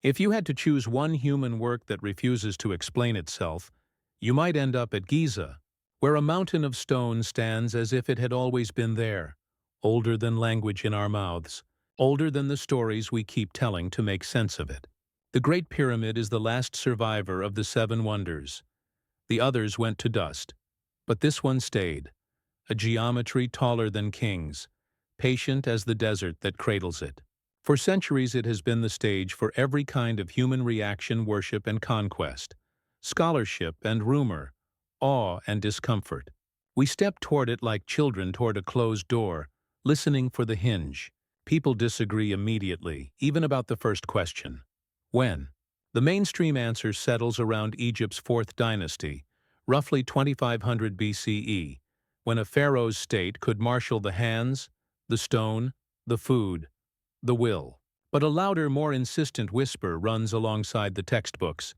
If you had to choose one human work that refuses to explain itself, you might end up at Giza, where a mountain of stone stands as if it had always been there, older than language in our mouths, older than the stories we keep telling to make sense of it. The Great Pyramid is the last survivor of the Seven Wonders. The others went to dust, but this one stayed, a geometry taller than kings, patient as the desert that cradles it. For centuries it has been the stage for every kind of human reaction, worship and conquest, scholarship and rumor, awe and discomfort. We step toward it like children toward a closed door, listening for the hinge. People disagree immediately, even about the first question. When? The mainstream answer settles around Egypt's fourth dynasty, roughly 2500 BCE, when a pharaoh's state could marshal the hands, the stone, the food, the will. But a louder, more insistent whisper runs alongside the textbooks,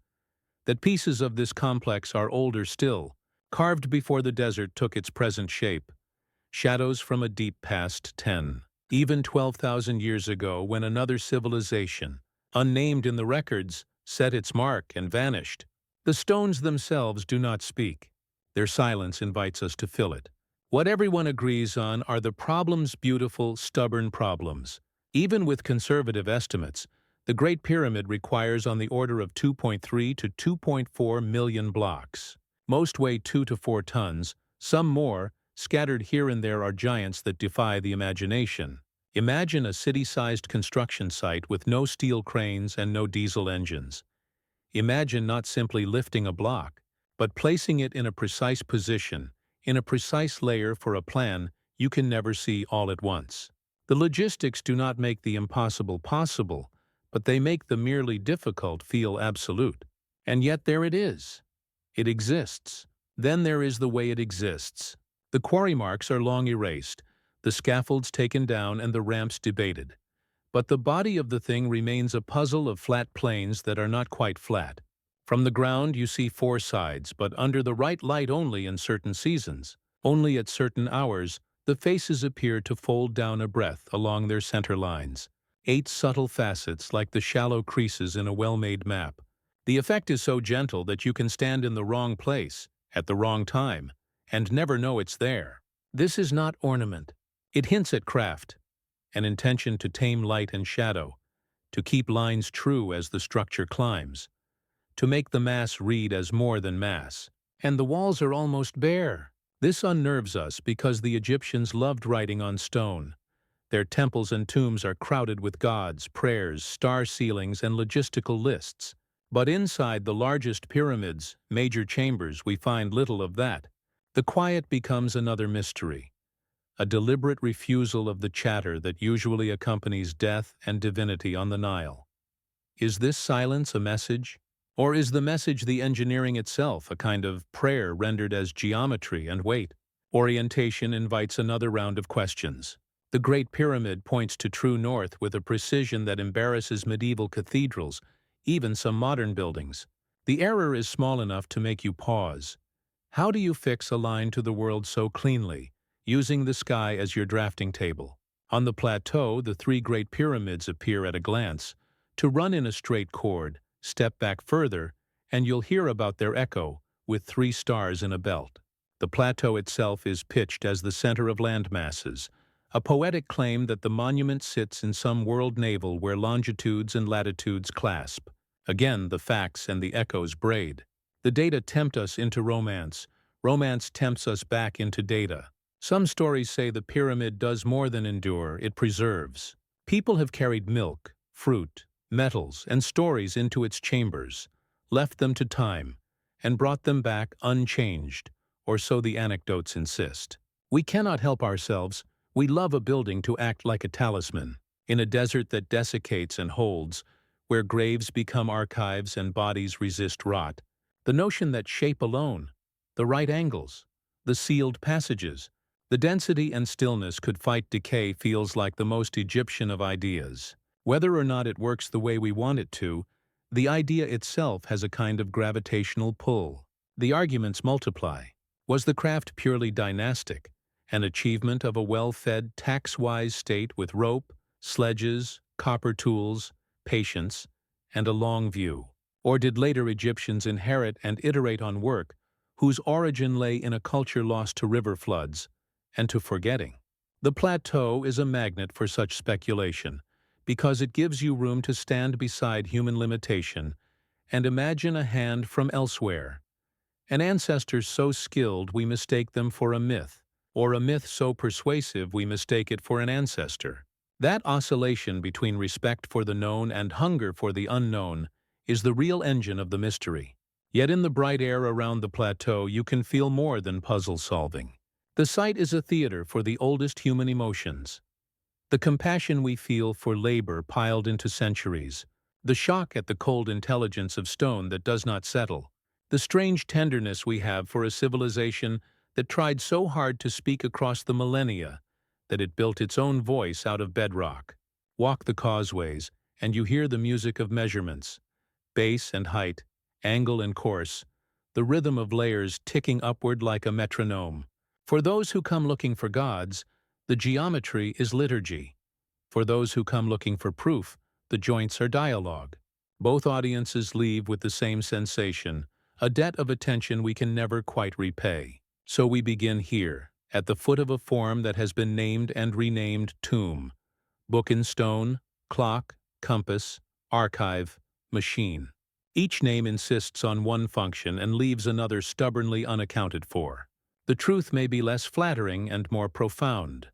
that pieces of this complex are older still, carved before the desert took its present shape, shadows from a deep past 10, even 12,000 years ago, when another civilization, unnamed in the records, set its mark and vanished. The stones themselves do not speak. Their silence invites us to fill it. What everyone agrees on are the problems, beautiful, stubborn problems. Even with conservative estimates, the Great Pyramid requires on the order of 2.3 to 2.4 million blocks. Most weigh 2 to 4 tons, some more. Scattered here and there are giants that defy the imagination. Imagine a city-sized construction site with no steel cranes and no diesel engines. Imagine not simply lifting a block, but placing it in a precise position, in a precise layer for a plan you can never see all at once. The logistics do not make the impossible possible, but they make the merely difficult feel absolute. And yet there it is. It exists. Then there is the way it exists. The quarry marks are long erased, the scaffolds taken down and the ramps debated. But the body of the thing remains a puzzle of flat planes that are not quite flat. From the ground you see 4 sides, but under the right light only in certain seasons. Only at certain hours, the faces appear to fold down a breath along their center lines. 8 subtle facets like the shallow creases in a well-made map. The effect is so gentle that you can stand in the wrong place, at the wrong time, and never know it's there. This is not ornament. It hints at craft, an intention to tame light and shadow, to keep lines true as the structure climbs, to make the mass read as more than mass. And the walls are almost bare. This unnerves us because the Egyptians loved writing on stone. Their temples and tombs are crowded with gods, prayers, star ceilings, and logistical lists. But inside the largest pyramids, major chambers, we find little of that. The quiet becomes another mystery, a deliberate refusal of the chatter that usually accompanies death and divinity on the Nile. Is this silence a message? Or is the message the engineering itself, a kind of prayer rendered as geometry and weight? Orientation invites another round of questions. The Great Pyramid points to true north with a precision that embarrasses medieval cathedrals, even some modern buildings. The error is small enough to make you pause. How do you fix a line to the world so cleanly, using the sky as your drafting table? On the plateau, the 3 Great Pyramids appear at a glance, to run in a straight chord. Step back further, and you'll hear about their echo, with 3 stars in a belt. The plateau itself is pitched as the center of land masses, a poetic claim that the monument sits in some world navel where longitudes and latitudes clasp. Again, the facts and the echoes braid. The data tempt us into romance. Romance tempts us back into data. Some stories say the pyramid does more than endure, it preserves. People have carried milk, fruit, metals, and stories into its chambers, left them to time, and brought them back unchanged, or so the anecdotes insist. We cannot help ourselves. We love a building to act like a talisman. In a desert that desiccates and holds, where graves become archives and bodies resist rot, the notion that shape alone, the right angles, the sealed passages, the density and stillness could fight decay feels like the most Egyptian of ideas. Whether or not it works the way we want it to, the idea itself has a kind of gravitational pull. The arguments multiply. Was the craft purely dynastic, an achievement of a well-fed, tax-wise state with rope, sledges, copper tools, patience, and a long view? Or did later Egyptians inherit and iterate on work whose origin lay in a culture lost to river floods and to forgetting? The plateau is a magnet for such speculation because it gives you room to stand beside human limitation and imagine a hand from elsewhere, an ancestor so skilled we mistake them for a myth, or a myth so persuasive we mistake it for an ancestor. That oscillation between respect for the known and hunger for the unknown is the real engine of the mystery. Yet in the bright air around the plateau you can feel more than puzzle solving. The site is a theater for the oldest human emotions. The compassion we feel for labor piled into centuries, the shock at the cold intelligence of stone that does not settle, the strange tenderness we have for a civilization that tried so hard to speak across the millennia that it built its own voice out of bedrock. Walk the causeways, and you hear the music of measurements, base and height, angle and course, the rhythm of layers ticking upward like a metronome. For those who come looking for gods, the geometry is liturgy. For those who come looking for proof, the joints are dialogue. Both audiences leave with the same sensation, a debt of attention we can never quite repay. So we begin here, at the foot of a form that has been named and renamed tomb. Book in stone, clock, compass, archive, machine. Each name insists on one function and leaves another stubbornly unaccounted for. The truth may be less flattering and more profound.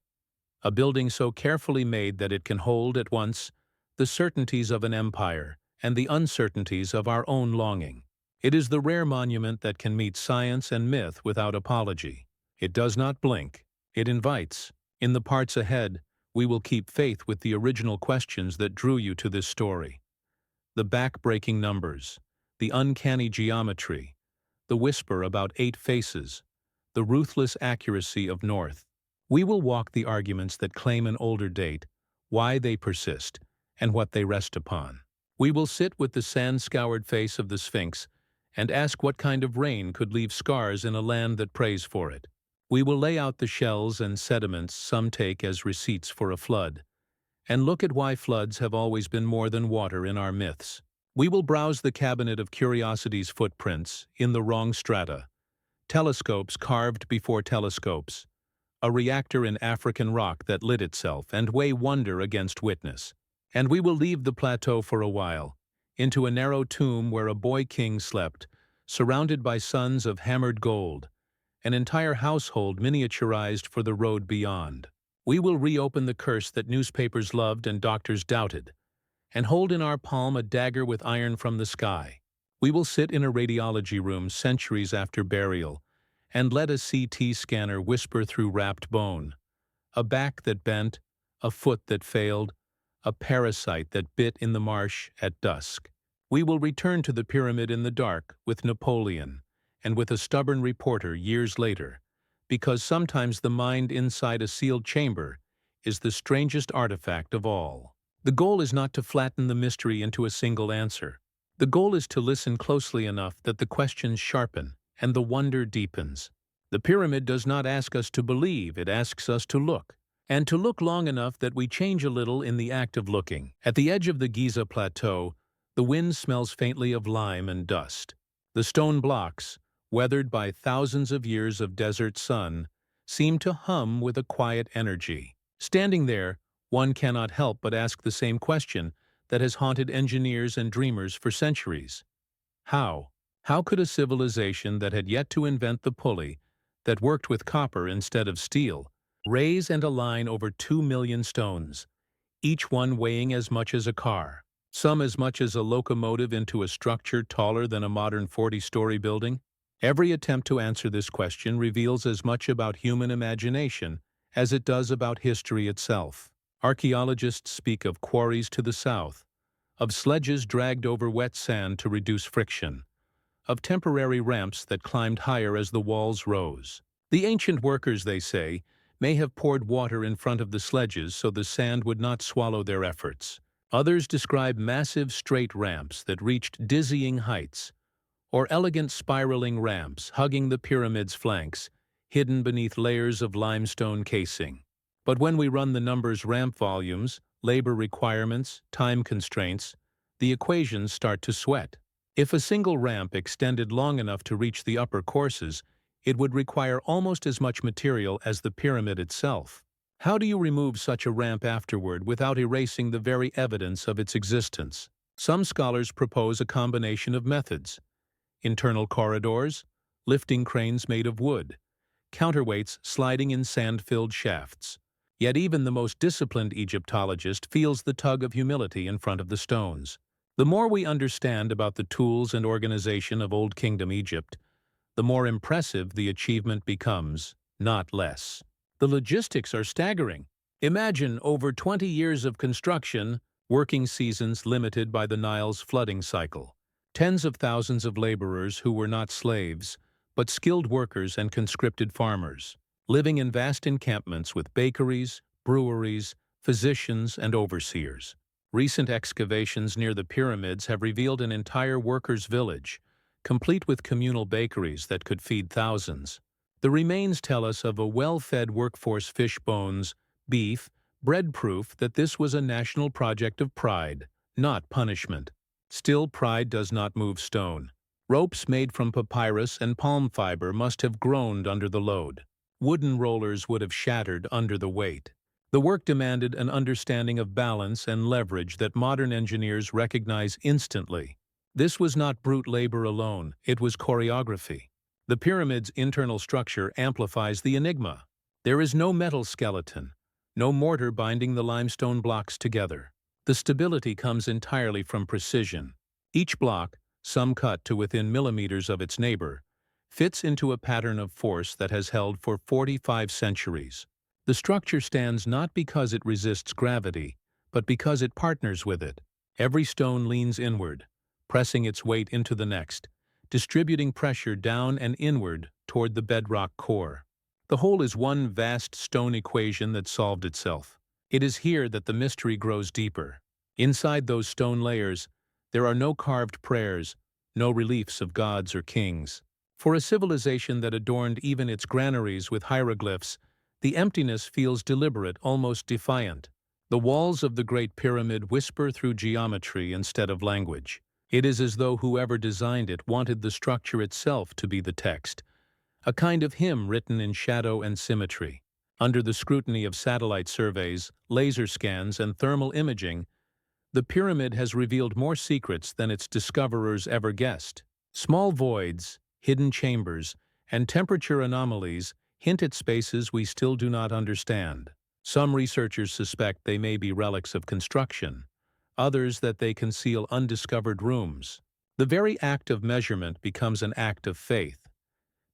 A building so carefully made that it can hold at once the certainties of an empire and the uncertainties of our own longing. It is the rare monument that can meet science and myth without apology. It does not blink. It invites. In the parts ahead, we will keep faith with the original questions that drew you to this story. The back-breaking numbers, the uncanny geometry, the whisper about 8 faces, the ruthless accuracy of North. We will walk the arguments that claim an older date, why they persist, and what they rest upon. We will sit with the sand-scoured face of the Sphinx and ask what kind of rain could leave scars in a land that prays for it. We will lay out the shells and sediments some take as receipts for a flood, and look at why floods have always been more than water in our myths. We will browse the cabinet of curiosity's footprints in the wrong strata, telescopes carved before telescopes, a reactor in African rock that lit itself, and weigh wonder against witness. And we will leave the plateau for a while, into a narrow tomb where a boy king slept, surrounded by sons of hammered gold, an entire household miniaturized for the road beyond. We will reopen the curse that newspapers loved and doctors doubted, and hold in our palm a dagger with iron from the sky. We will sit in a radiology room centuries after burial, and let a CT scanner whisper through wrapped bone, a back that bent, a foot that failed, a parasite that bit in the marsh at dusk. We will return to the pyramid in the dark with Napoleon, and with a stubborn reporter years later, because sometimes the mind inside a sealed chamber is the strangest artifact of all. The goal is not to flatten the mystery into a single answer. The goal is to listen closely enough that the questions sharpen and the wonder deepens. The pyramid does not ask us to believe, it asks us to look, and to look long enough that we change a little in the act of looking. At the edge of the Giza plateau, the wind smells faintly of lime and dust. The stone blocks, weathered by thousands of years of desert sun, seem to hum with a quiet energy. Standing there, one cannot help but ask the same question that has haunted engineers and dreamers for centuries. How? How could a civilization that had yet to invent the pulley, that worked with copper instead of steel, raise and align over 2 million stones, each one weighing as much as a car, some as much as a locomotive into a structure taller than a modern 40-story building? Every attempt to answer this question reveals as much about human imagination as it does about history itself. Archaeologists speak of quarries to the south, of sledges dragged over wet sand to reduce friction, of temporary ramps that climbed higher as the walls rose. The ancient workers, they say, may have poured water in front of the sledges so the sand would not swallow their efforts. Others describe massive straight ramps that reached dizzying heights, or elegant spiraling ramps hugging the pyramid's flanks, hidden beneath layers of limestone casing. But when we run the numbers, ramp volumes, labor requirements, time constraints, the equations start to sweat. If a single ramp extended long enough to reach the upper courses, it would require almost as much material as the pyramid itself. How do you remove such a ramp afterward without erasing the very evidence of its existence? Some scholars propose a combination of methods: internal corridors, lifting cranes made of wood, counterweights sliding in sand-filled shafts. Yet even the most disciplined Egyptologist feels the tug of humility in front of the stones. The more we understand about the tools and organization of Old Kingdom Egypt, the more impressive the achievement becomes, not less. The logistics are staggering. Imagine over 20 years of construction, working seasons limited by the Nile's flooding cycle, tens of thousands of laborers who were not slaves, but skilled workers and conscripted farmers, living in vast encampments with bakeries, breweries, physicians, and overseers. Recent excavations near the pyramids have revealed an entire workers' village, complete with communal bakeries that could feed thousands. The remains tell us of a well-fed workforce: fish bones, beef, bread, proof that this was a national project of pride, not punishment. Still, pride does not move stone. Ropes made from papyrus and palm fiber must have groaned under the load. Wooden rollers would have shattered under the weight. The work demanded an understanding of balance and leverage that modern engineers recognize instantly. This was not brute labor alone, it was choreography. The pyramid's internal structure amplifies the enigma. There is no metal skeleton, no mortar binding the limestone blocks together. The stability comes entirely from precision. Each block, some cut to within millimeters of its neighbor, fits into a pattern of force that has held for 45 centuries. The structure stands not because it resists gravity, but because it partners with it. Every stone leans inward, pressing its weight into the next, distributing pressure down and inward toward the bedrock core. The whole is one vast stone equation that solved itself. It is here that the mystery grows deeper. Inside those stone layers, there are no carved prayers, no reliefs of gods or kings. For a civilization that adorned even its granaries with hieroglyphs, the emptiness feels deliberate, almost defiant. The walls of the Great Pyramid whisper through geometry instead of language. It is as though whoever designed it wanted the structure itself to be the text, a kind of hymn written in shadow and symmetry. Under the scrutiny of satellite surveys, laser scans, and thermal imaging, the pyramid has revealed more secrets than its discoverers ever guessed. Small voids, hidden chambers, and temperature anomalies hint at spaces we still do not understand. Some researchers suspect they may be relics of construction, others that they conceal undiscovered rooms. The very act of measurement becomes an act of faith,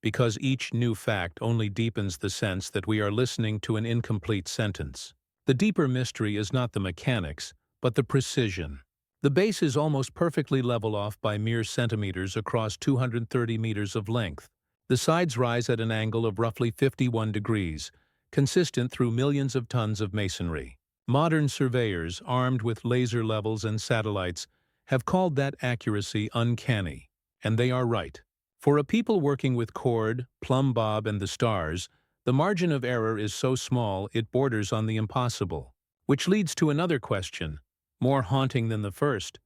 because each new fact only deepens the sense that we are listening to an incomplete sentence. The deeper mystery is not the mechanics, but the precision. The base is almost perfectly level off by mere centimeters across 230 meters of length. The sides rise at an angle of roughly 51 degrees, consistent through millions of tons of masonry. Modern surveyors, armed with laser levels and satellites, have called that accuracy uncanny, and they are right. For a people working with cord, plumb bob, and the stars, the margin of error is so small it borders on the impossible. Which leads to another question, more haunting than the first.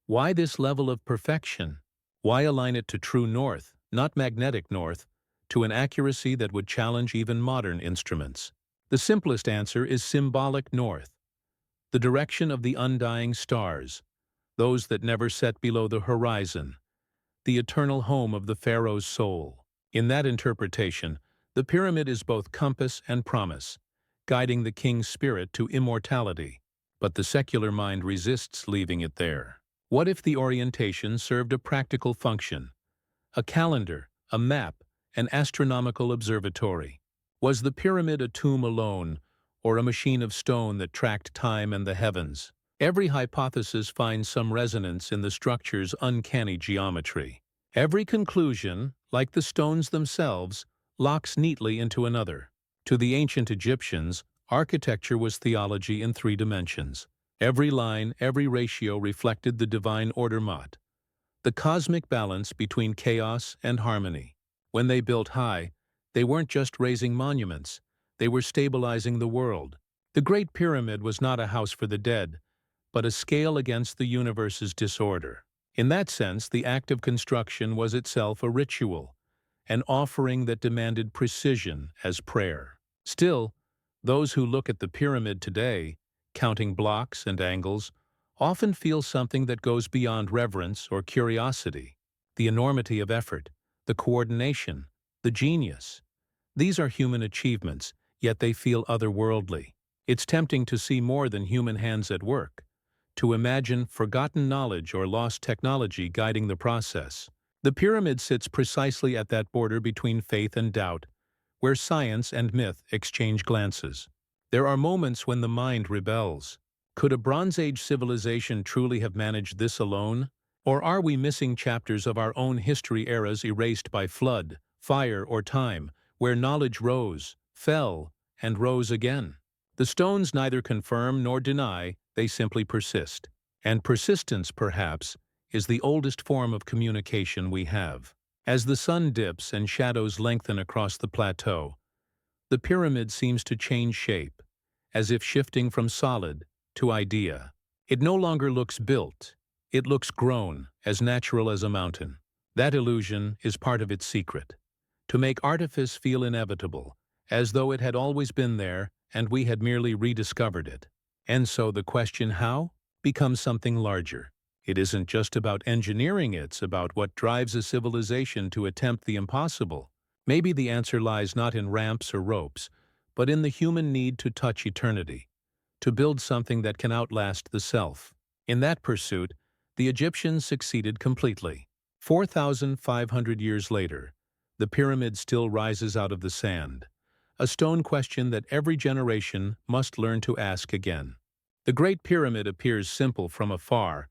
Why this level of perfection? Why align it to true north, not magnetic north, to an accuracy that would challenge even modern instruments? The simplest answer is symbolic north, the direction of the undying stars, those that never set below the horizon, the eternal home of the pharaoh's soul. In that interpretation, the pyramid is both compass and promise, guiding the king's spirit to immortality. But the secular mind resists leaving it there. What if the orientation served a practical function? A calendar, a map, an astronomical observatory? Was the pyramid a tomb alone, or a machine of stone that tracked time and the heavens? Every hypothesis finds some resonance in the structure's uncanny geometry. Every conclusion, like the stones themselves, locks neatly into another. To the ancient Egyptians, architecture was theology in 3 dimensions. Every line, every ratio reflected the divine order mat, the cosmic balance between chaos and harmony. When they built high, they weren't just raising monuments, they were stabilizing the world. The Great Pyramid was not a house for the dead, but a scale against the universe's disorder. In that sense, the act of construction was itself a ritual, an offering that demanded precision as prayer. Still, those who look at the pyramid today, counting blocks and angles, often feel something that goes beyond reverence or curiosity. The enormity of effort, the coordination, the genius. These are human achievements, yet they feel otherworldly. It's tempting to see more than human hands at work, to imagine forgotten knowledge or lost technology guiding the process. The pyramid sits precisely at that border between faith and doubt, where science and myth exchange glances. There are moments when the mind rebels. Could a Bronze Age civilization truly have managed this alone? Or are we missing chapters of our own history eras erased by flood, fire, or time, where knowledge rose, fell, and rose again? The stones neither confirm nor deny, they simply persist. And persistence, perhaps, is the oldest form of communication we have. As the sun dips and shadows lengthen across the plateau, the pyramid seems to change shape, as if shifting from solid to idea. It no longer looks built, it looks grown, as natural as a mountain. That illusion is part of its secret, to make artifice feel inevitable, as though it had always been there and we had merely rediscovered it. And so the question how becomes something larger. It isn't just about engineering, it's about what drives a civilization to attempt the impossible. Maybe the answer lies not in ramps or ropes, but in the human need to touch eternity, to build something that can outlast the self. In that pursuit, the Egyptians succeeded completely. 4,500 years later, the pyramid still rises out of the sand, a stone question that every generation must learn to ask again. The Great Pyramid appears simple from afar,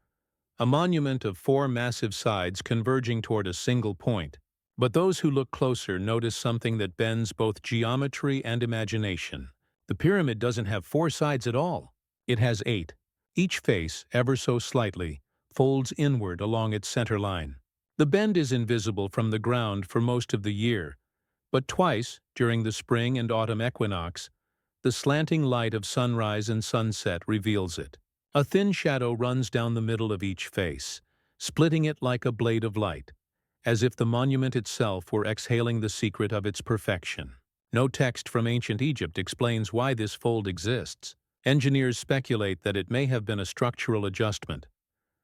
a monument of four massive sides converging toward a single point. But those who look closer notice something that bends both geometry and imagination. The pyramid doesn't have four sides at all. It has 8. Each face, ever so slightly, folds inward along its center line. The bend is invisible from the ground for most of the year, but twice, during the spring and autumn equinox, the slanting light of sunrise and sunset reveals it. A thin shadow runs down the middle of each face, splitting it like a blade of light, as if the monument itself were exhaling the secret of its perfection. No text from ancient Egypt explains why this fold exists. Engineers speculate that it may have been a structural adjustment,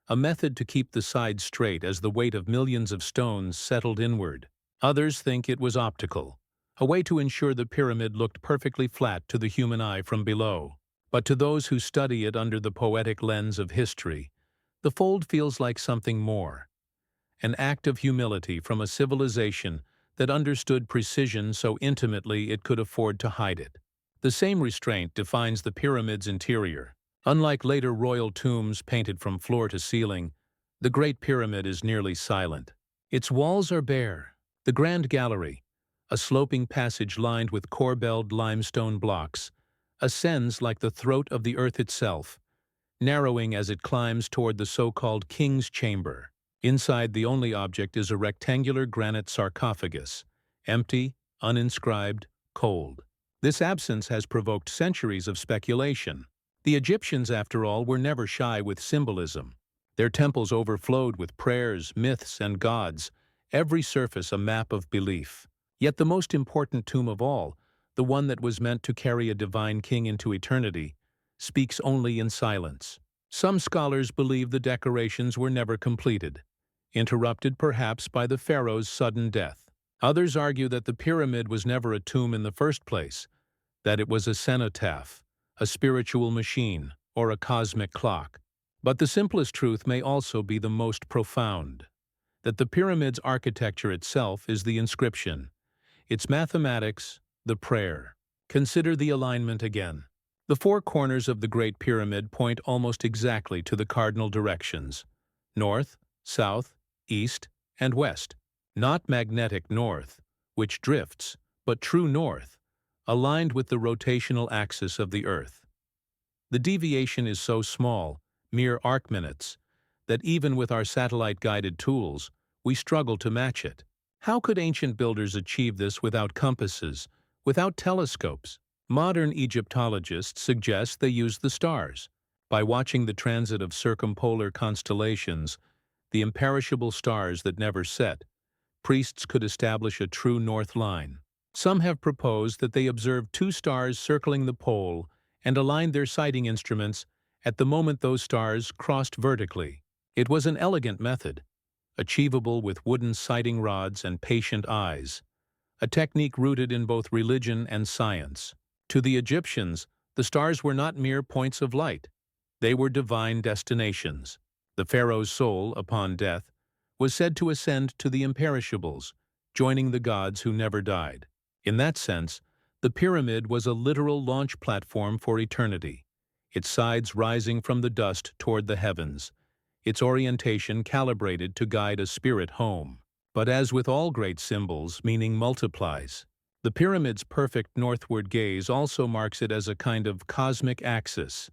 a method to keep the sides straight as the weight of millions of stones settled inward. Others think it was optical, a way to ensure the pyramid looked perfectly flat to the human eye from below. But to those who study it under the poetic lens of history, the fold feels like something more, an act of humility from a civilization that understood precision so intimately it could afford to hide it. The same restraint defines the pyramid's interior. Unlike later royal tombs painted from floor to ceiling, the Great Pyramid is nearly silent. Its walls are bare. The Grand Gallery, a sloping passage lined with corbelled limestone blocks, ascends like the throat of the earth itself, narrowing as it climbs toward the so-called King's Chamber. Inside, the only object is a rectangular granite sarcophagus, empty, uninscribed, cold. This absence has provoked centuries of speculation. The Egyptians, after all, were never shy with symbolism. Their temples overflowed with prayers, myths, and gods, every surface a map of belief. Yet the most important tomb of all, the one that was meant to carry a divine king into eternity, speaks only in silence. Some scholars believe the decorations were never completed, interrupted perhaps by the pharaoh's sudden death. Others argue that the pyramid was never a tomb in the first place, that it was a cenotaph, a spiritual machine, or a cosmic clock. But the simplest truth may also be the most profound, that the pyramid's architecture itself is the inscription, its mathematics, the prayer. Consider the alignment again. The four corners of the Great Pyramid point almost exactly to the cardinal directions: north, south, east, and west. Not magnetic north, which drifts, but true north, aligned with the rotational axis of the Earth. The deviation is so small, mere arc minutes, that even with our satellite-guided tools, we struggle to match it. How could ancient builders achieve this without compasses, without telescopes? Modern Egyptologists suggest they used the stars, By watching the transit of circumpolar constellations, the imperishable stars that never set, priests could establish a true north line. Some have proposed that they observed two stars circling the pole and aligned their sighting instruments at the moment those stars crossed vertically. It was an elegant method, achievable with wooden sighting rods and patient eyes, a technique rooted in both religion and science. To the Egyptians, the stars were not mere points of light. They were divine destinations. The pharaoh's soul, upon death, was said to ascend to the imperishables, joining the gods who never died. In that sense, the pyramid was a literal launch platform for eternity, its sides rising from the dust toward the heavens, its orientation calibrated to guide a spirit home. But as with all great symbols, meaning multiplies. The pyramid's perfect northward gaze also marks it as a kind of cosmic axis,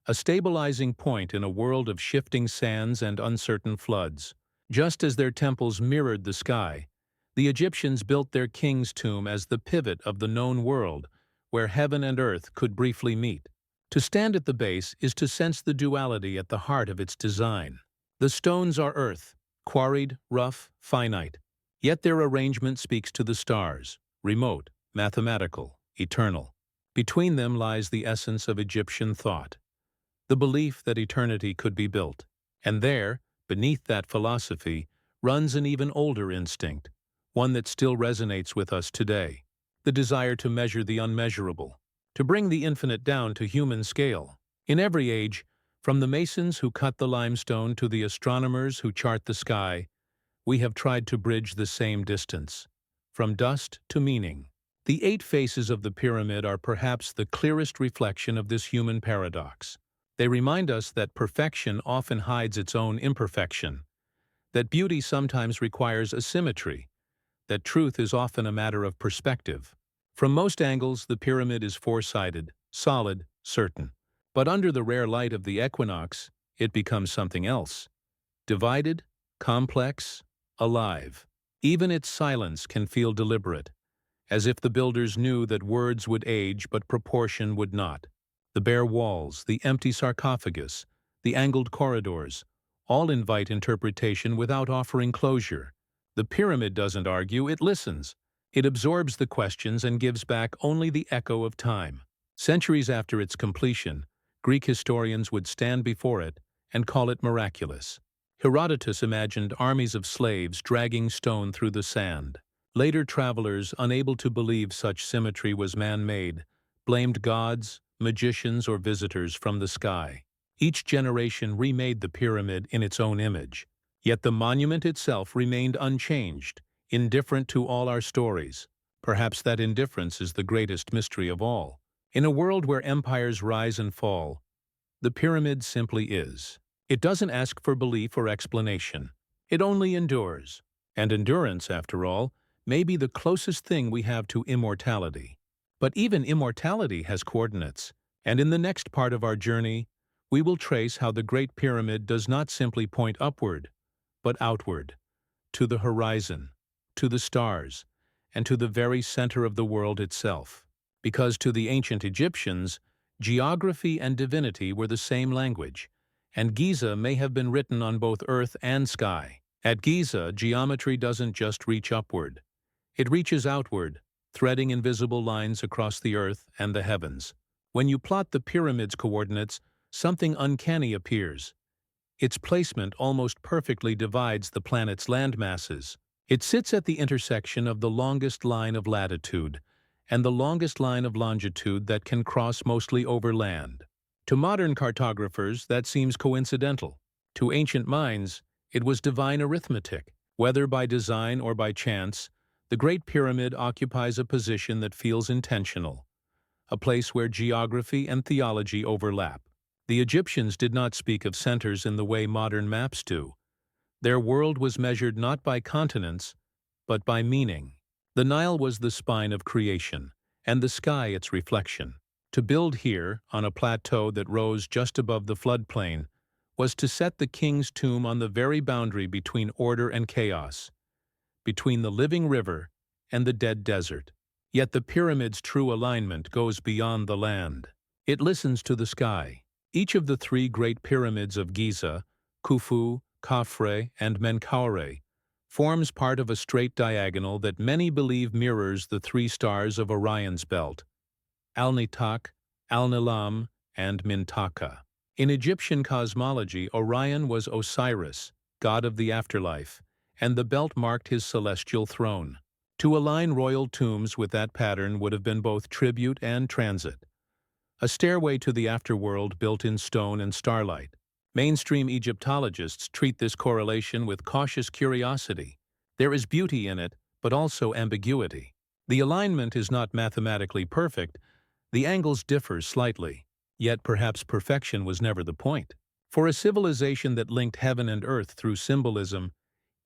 a stabilizing point in a world of shifting sands and uncertain floods. Just as their temples mirrored the sky, the Egyptians built their king's tomb as the pivot of the known world, where heaven and earth could briefly meet. To stand at the base is to sense the duality at the heart of its design. The stones are earth, quarried, rough, finite, yet their arrangement speaks to the stars, remote, mathematical, eternal. Between them lies the essence of Egyptian thought, the belief that eternity could be built. And there, beneath that philosophy, runs an even older instinct, one that still resonates with us today: the desire to measure the unmeasurable, to bring the infinite down to human scale. In every age, from the masons who cut the limestone to the astronomers who chart the sky, we have tried to bridge the same distance, from dust to meaning. The 8 faces of the pyramid are perhaps the clearest reflection of this human paradox. They remind us that perfection often hides its own imperfection, that beauty sometimes requires asymmetry, that truth is often a matter of perspective. From most angles, the pyramid is four-sided, solid, certain. But under the rare light of the equinox, it becomes something else: divided, complex, alive. Even its silence can feel deliberate, as if the builders knew that words would age but proportion would not. The bare walls, the empty sarcophagus, the angled corridors, all invite interpretation without offering closure. The pyramid doesn't argue, it listens. It absorbs the questions and gives back only the echo of time. Centuries after its completion, Greek historians would stand before it and call it miraculous. Herodotus imagined armies of slaves dragging stone through the sand. Later travelers, unable to believe such symmetry was man-made, blamed gods, magicians, or visitors from the sky. Each generation remade the pyramid in its own image. Yet the monument itself remained unchanged, indifferent to all our stories. Perhaps that indifference is the greatest mystery of all. In a world where empires rise and fall, the pyramid simply is. It doesn't ask for belief or explanation. It only endures. And endurance, after all, may be the closest thing we have to immortality. But even immortality has coordinates, and in the next part of our journey, we will trace how the Great Pyramid does not simply point upward, but outward, to the horizon, to the stars, and to the very center of the world itself. Because to the ancient Egyptians, geography and divinity were the same language, and Giza may have been written on both earth and sky. At Giza, geometry doesn't just reach upward. It reaches outward, threading invisible lines across the earth and the heavens. When you plot the pyramid's coordinates, something uncanny appears. Its placement almost perfectly divides the planet's landmasses. It sits at the intersection of the longest line of latitude and the longest line of longitude that can cross mostly over land. To modern cartographers, that seems coincidental. To ancient minds, it was divine arithmetic. Whether by design or by chance, the Great Pyramid occupies a position that feels intentional, a place where geography and theology overlap. The Egyptians did not speak of centers in the way modern maps do. Their world was measured not by continents, but by meaning. The Nile was the spine of creation, and the sky its reflection. To build here, on a plateau that rose just above the floodplain, was to set the king's tomb on the very boundary between order and chaos, between the living river and the dead desert. Yet the pyramid's true alignment goes beyond the land. It listens to the sky. Each of the three great pyramids of Giza, Khufu, Khafre, and Menkaure, forms part of a straight diagonal that many believe mirrors the three stars of Orion's belt, Al-Nitak, Al-Nilam, and Mintaka. In Egyptian cosmology, Orion was Osiris, god of the afterlife, and the belt marked his celestial throne. To align royal tombs with that pattern would have been both tribute and transit, a stairway to the afterworld built in stone and starlight. Mainstream Egyptologists treat this correlation with cautious curiosity. There is beauty in it, but also ambiguity. The alignment is not mathematically perfect, the angles differ slightly, yet perhaps perfection was never the point. For a civilization that linked heaven and earth through symbolism,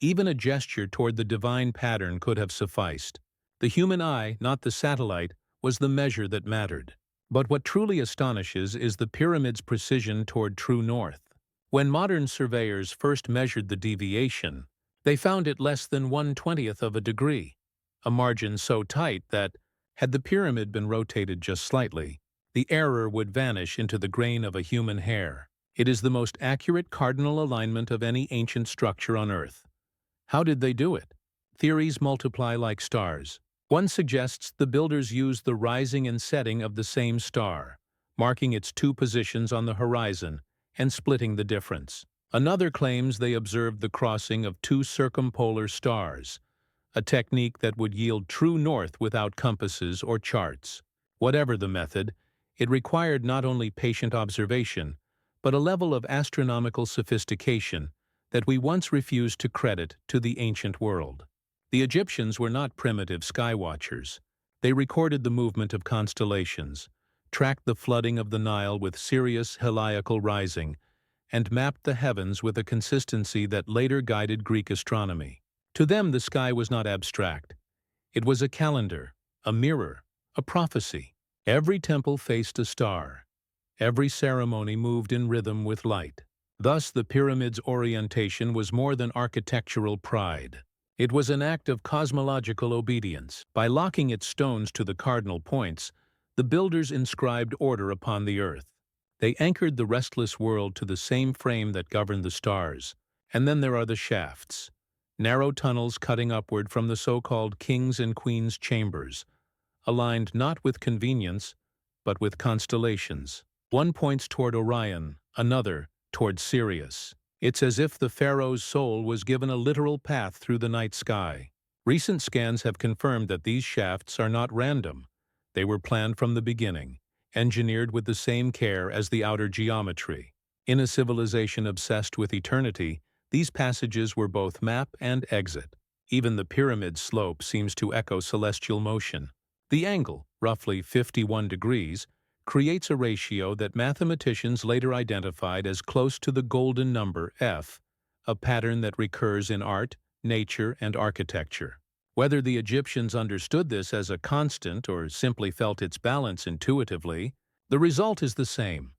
even a gesture toward the divine pattern could have sufficed. The human eye, not the satellite, was the measure that mattered. But what truly astonishes is the pyramid's precision toward true north. When modern surveyors first measured the deviation, they found it less than 1/20th of a degree, a margin so tight that, had the pyramid been rotated just slightly, the error would vanish into the grain of a human hair. It is the most accurate cardinal alignment of any ancient structure on Earth. How did they do it? Theories multiply like stars. One suggests the builders used the rising and setting of the same star, marking its two positions on the horizon and splitting the difference. Another claims they observed the crossing of two circumpolar stars, a technique that would yield true north without compasses or charts. Whatever the method, it required not only patient observation, but a level of astronomical sophistication that we once refused to credit to the ancient world. The Egyptians were not primitive sky watchers. They recorded the movement of constellations, tracked the flooding of the Nile with Sirius heliacal rising, and mapped the heavens with a consistency that later guided Greek astronomy. To them, the sky was not abstract. It was a calendar, a mirror, a prophecy. Every temple faced a star. Every ceremony moved in rhythm with light. Thus, the pyramid's orientation was more than architectural pride. It was an act of cosmological obedience. By locking its stones to the cardinal points, the builders inscribed order upon the earth. They anchored the restless world to the same frame that governed the stars. And then there are the shafts, narrow tunnels cutting upward from the so-called king's and queen's chambers, aligned not with convenience, but with constellations. One points toward Orion, another toward Sirius. It's as if the pharaoh's soul was given a literal path through the night sky. Recent scans have confirmed that these shafts are not random. They were planned from the beginning, engineered with the same care as the outer geometry. In a civilization obsessed with eternity, these passages were both map and exit. Even the pyramid's slope seems to echo celestial motion. The angle, roughly 51 degrees, creates a ratio that mathematicians later identified as close to the golden number F, a pattern that recurs in art, nature, and architecture. Whether the Egyptians understood this as a constant or simply felt its balance intuitively, the result is the same: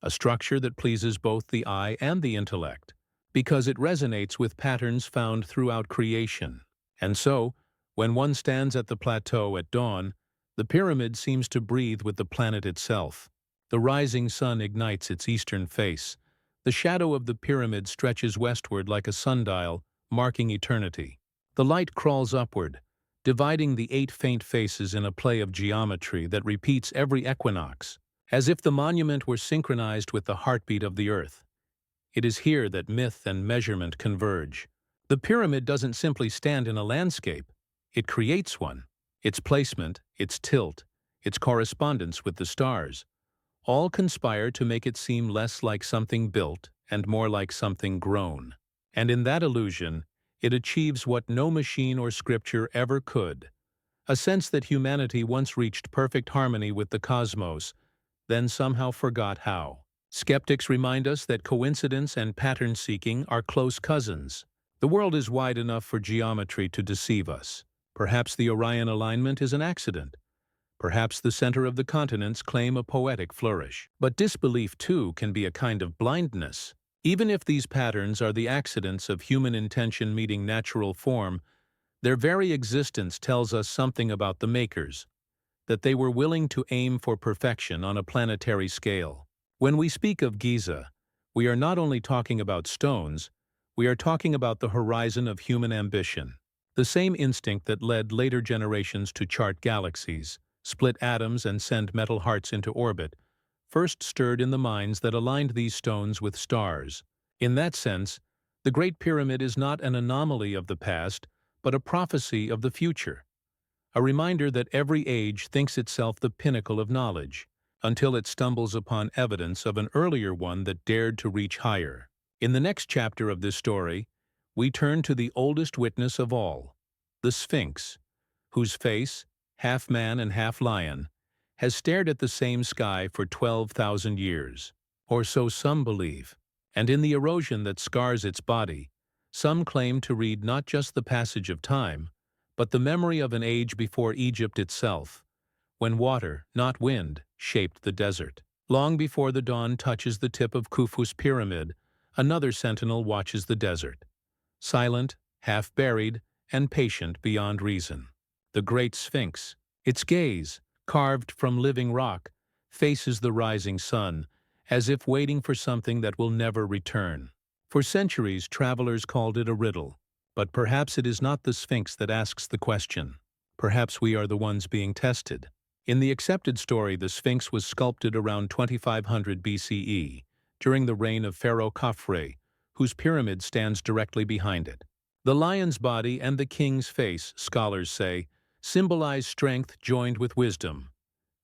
a structure that pleases both the eye and the intellect, because it resonates with patterns found throughout creation. And so, when one stands at the plateau at dawn, the pyramid seems to breathe with the planet itself. The rising sun ignites its eastern face. The shadow of the pyramid stretches westward like a sundial, marking eternity. The light crawls upward, dividing the 8 faint faces in a play of geometry that repeats every equinox, as if the monument were synchronized with the heartbeat of the earth. It is here that myth and measurement converge. The pyramid doesn't simply stand in a landscape, it creates one. Its placement, its tilt, its correspondence with the stars, all conspire to make it seem less like something built and more like something grown. And in that illusion, it achieves what no machine or scripture ever could: a sense that humanity once reached perfect harmony with the cosmos, then somehow forgot how. Skeptics remind us that coincidence and pattern-seeking are close cousins. The world is wide enough for geometry to deceive us. Perhaps the Orion alignment is an accident. Perhaps the center of the continents claim a poetic flourish. But disbelief, too, can be a kind of blindness. Even if these patterns are the accidents of human intention meeting natural form, their very existence tells us something about the makers, that they were willing to aim for perfection on a planetary scale. When we speak of Giza, we are not only talking about stones, we are talking about the horizon of human ambition. The same instinct that led later generations to chart galaxies, split atoms and send metal hearts into orbit, first stirred in the minds that aligned these stones with stars. In that sense, the Great Pyramid is not an anomaly of the past, but a prophecy of the future. A reminder that every age thinks itself the pinnacle of knowledge, until it stumbles upon evidence of an earlier one that dared to reach higher. In the next chapter of this story, we turn to the oldest witness of all, the Sphinx, whose face, half man and half lion, has stared at the same sky for 12,000 years, or so some believe. And in the erosion that scars its body, some claim to read not just the passage of time, but the memory of an age before Egypt itself, when water, not wind, shaped the desert. Long before the dawn touches the tip of Khufu's pyramid, another sentinel watches the desert, silent, half-buried, and patient beyond reason. The Great Sphinx, its gaze, carved from living rock, faces the rising sun, as if waiting for something that will never return. For centuries, travelers called it a riddle, but perhaps it is not the Sphinx that asks the question. Perhaps we are the ones being tested. In the accepted story, the Sphinx was sculpted around 2500 BCE, during the reign of Pharaoh Khafre, whose pyramid stands directly behind it. The lion's body and the king's face, scholars say, symbolize strength joined with wisdom.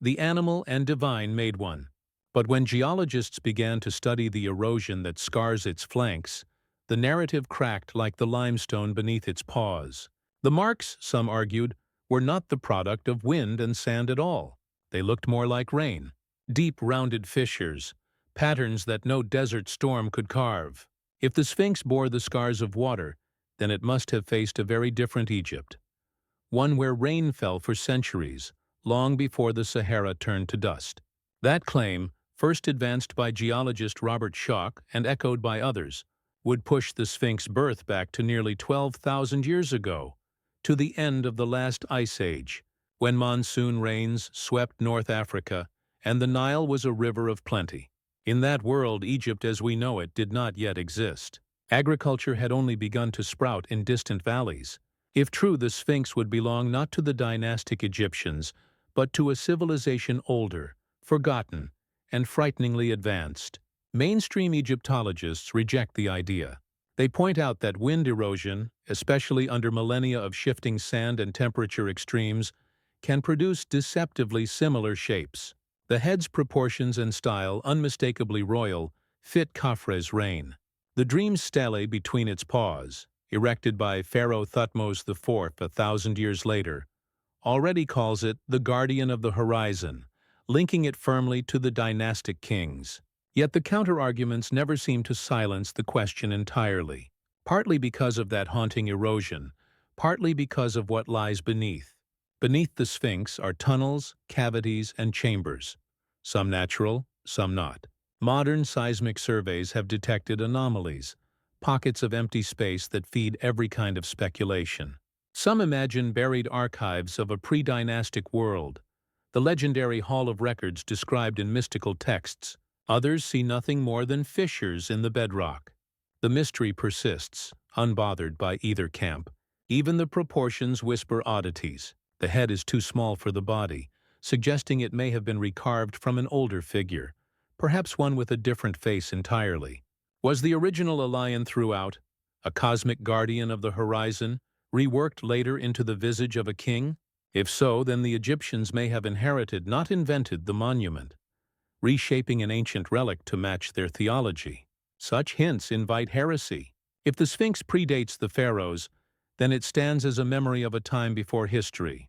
The animal and divine made one. But when geologists began to study the erosion that scars its flanks, the narrative cracked like the limestone beneath its paws. The marks, some argued, were not the product of wind and sand at all. They looked more like rain, deep rounded fissures, patterns that no desert storm could carve. If the Sphinx bore the scars of water, then it must have faced a very different Egypt, one where rain fell for centuries, long before the Sahara turned to dust. That claim, first advanced by geologist Robert Schoch and echoed by others, would push the Sphinx's birth back to nearly 12,000 years ago, to the end of the last ice age, when monsoon rains swept North Africa and the Nile was a river of plenty. In that world, Egypt as we know it did not yet exist. Agriculture had only begun to sprout in distant valleys. If true, the Sphinx would belong not to the dynastic Egyptians, but to a civilization older, forgotten, and frighteningly advanced. Mainstream Egyptologists reject the idea. They point out that wind erosion, especially under millennia of shifting sand and temperature extremes, can produce deceptively similar shapes. The head's proportions and style, unmistakably royal, fit Khafre's reign. The dream stele between its paws, erected by Pharaoh Thutmose IV 1,000 years later, already calls it the guardian of the horizon, linking it firmly to the dynastic kings. Yet the counter-arguments never seem to silence the question entirely, partly because of that haunting erosion, partly because of what lies beneath. Beneath the Sphinx are tunnels, cavities, and chambers, some natural, some not. Modern seismic surveys have detected anomalies, pockets of empty space that feed every kind of speculation. Some imagine buried archives of a pre-dynastic world, the legendary Hall of Records described in mystical texts. Others see nothing more than fissures in the bedrock. The mystery persists, unbothered by either camp. Even the proportions whisper oddities. The head is too small for the body, suggesting it may have been recarved from an older figure, perhaps one with a different face entirely. Was the original a lion throughout, a cosmic guardian of the horizon, reworked later into the visage of a king? If so, then the Egyptians may have inherited, not invented, the monument, reshaping an ancient relic to match their theology. Such hints invite heresy. If the Sphinx predates the pharaohs, then it stands as a memory of a time before history,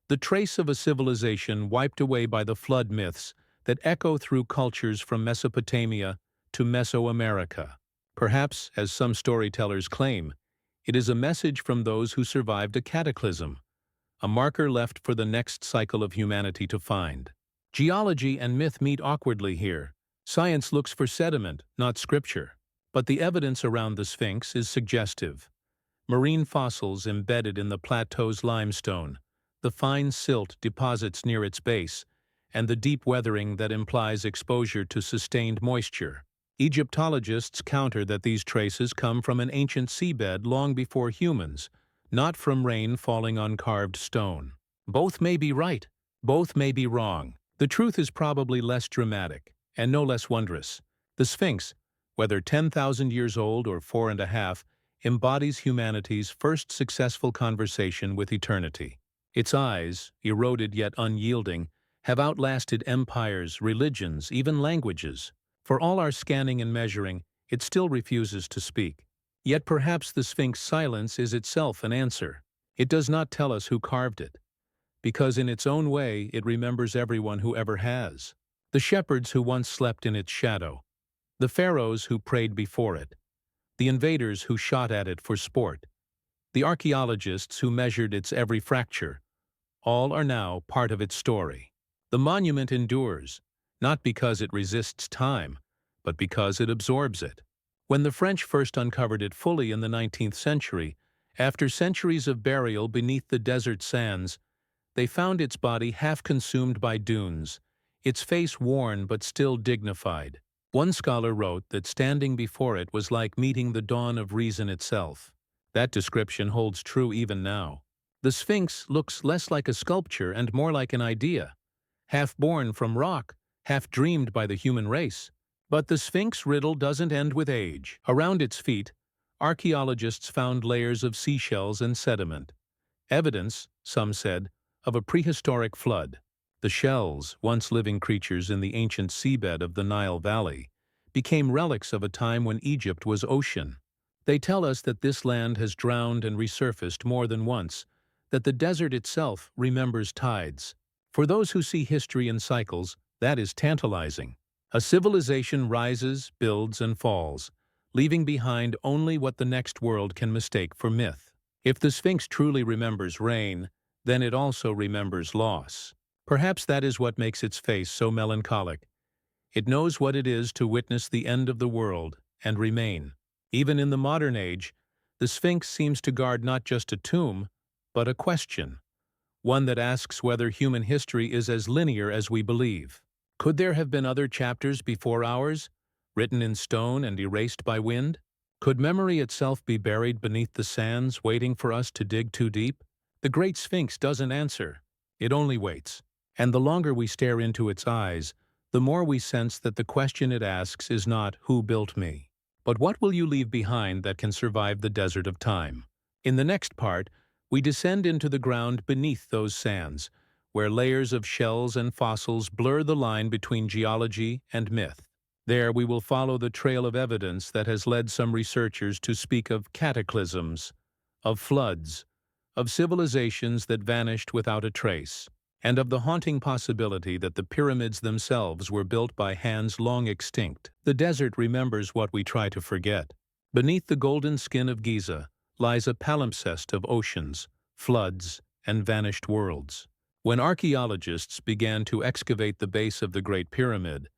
the trace of a civilization wiped away by the flood myths that echo through cultures from Mesopotamia to Mesoamerica. Perhaps, as some storytellers claim, it is a message from those who survived a cataclysm, a marker left for the next cycle of humanity to find. Geology and myth meet awkwardly here. Science looks for sediment, not scripture. But the evidence around the Sphinx is suggestive. Marine fossils embedded in the plateau's limestone, the fine silt deposits near its base, and the deep weathering that implies exposure to sustained moisture. Egyptologists counter that these traces come from an ancient seabed long before humans, not from rain falling on carved stone. Both may be right, both may be wrong. The truth is probably less dramatic, and no less wondrous. The Sphinx, whether 10,000 years old or 4.5, embodies humanity's first successful conversation with eternity. Its eyes, eroded yet unyielding, have outlasted empires, religions, even languages. For all our scanning and measuring, it still refuses to speak. Yet perhaps the Sphinx's silence is itself an answer. It does not tell us who carved it, because in its own way it remembers everyone who ever has. The shepherds who once slept in its shadow, the pharaohs who prayed before it, the invaders who shot at it for sport, the archaeologists who measured its every fracture, all are now part of its story. The monument endures, not because it resists time, but because it absorbs it. When the French first uncovered it fully in the 19th century, after centuries of burial beneath the desert sands, they found its body half consumed by dunes, its face worn but still dignified. One scholar wrote that standing before it was like meeting the dawn of reason itself. That description holds true even now. The Sphinx looks less like a sculpture and more like an idea, half born from rock, half dreamed by the human race. But the Sphinx riddle doesn't end with age. Around its feet, archaeologists found layers of seashells and sediment. Evidence, some said, of a prehistoric flood. The shells, once living creatures in the ancient seabed of the Nile Valley, became relics of a time when Egypt was ocean. They tell us that this land has drowned and resurfaced more than once, that the desert itself remembers tides. For those who see history in cycles, that is tantalizing. A civilization rises, builds, and falls, leaving behind only what the next world can mistake for myth. If the Sphinx truly remembers rain, then it also remembers loss. Perhaps that is what makes its face so melancholic. It knows what it is to witness the end of the world and remain. Even in the modern age, the Sphinx seems to guard not just a tomb, but a question, one that asks whether human history is as linear as we believe. Could there have been other chapters before ours, written in stone and erased by wind? Could memory itself be buried beneath the sands, waiting for us to dig too deep? The Great Sphinx doesn't answer. It only waits. And the longer we stare into its eyes, the more we sense that the question it asks is not, "Who built me?" but "What will you leave behind that can survive the desert of time?" In the next part, we descend into the ground beneath those sands, where layers of shells and fossils blur the line between geology and myth. There we will follow the trail of evidence that has led some researchers to speak of cataclysms, of floods, of civilizations that vanished without a trace, and of the haunting possibility that the pyramids themselves were built by hands long extinct. The desert remembers what we try to forget. Beneath the golden skin of Giza lies a palimpsest of oceans, floods, and vanished worlds. When archaeologists began to excavate the base of the Great Pyramid,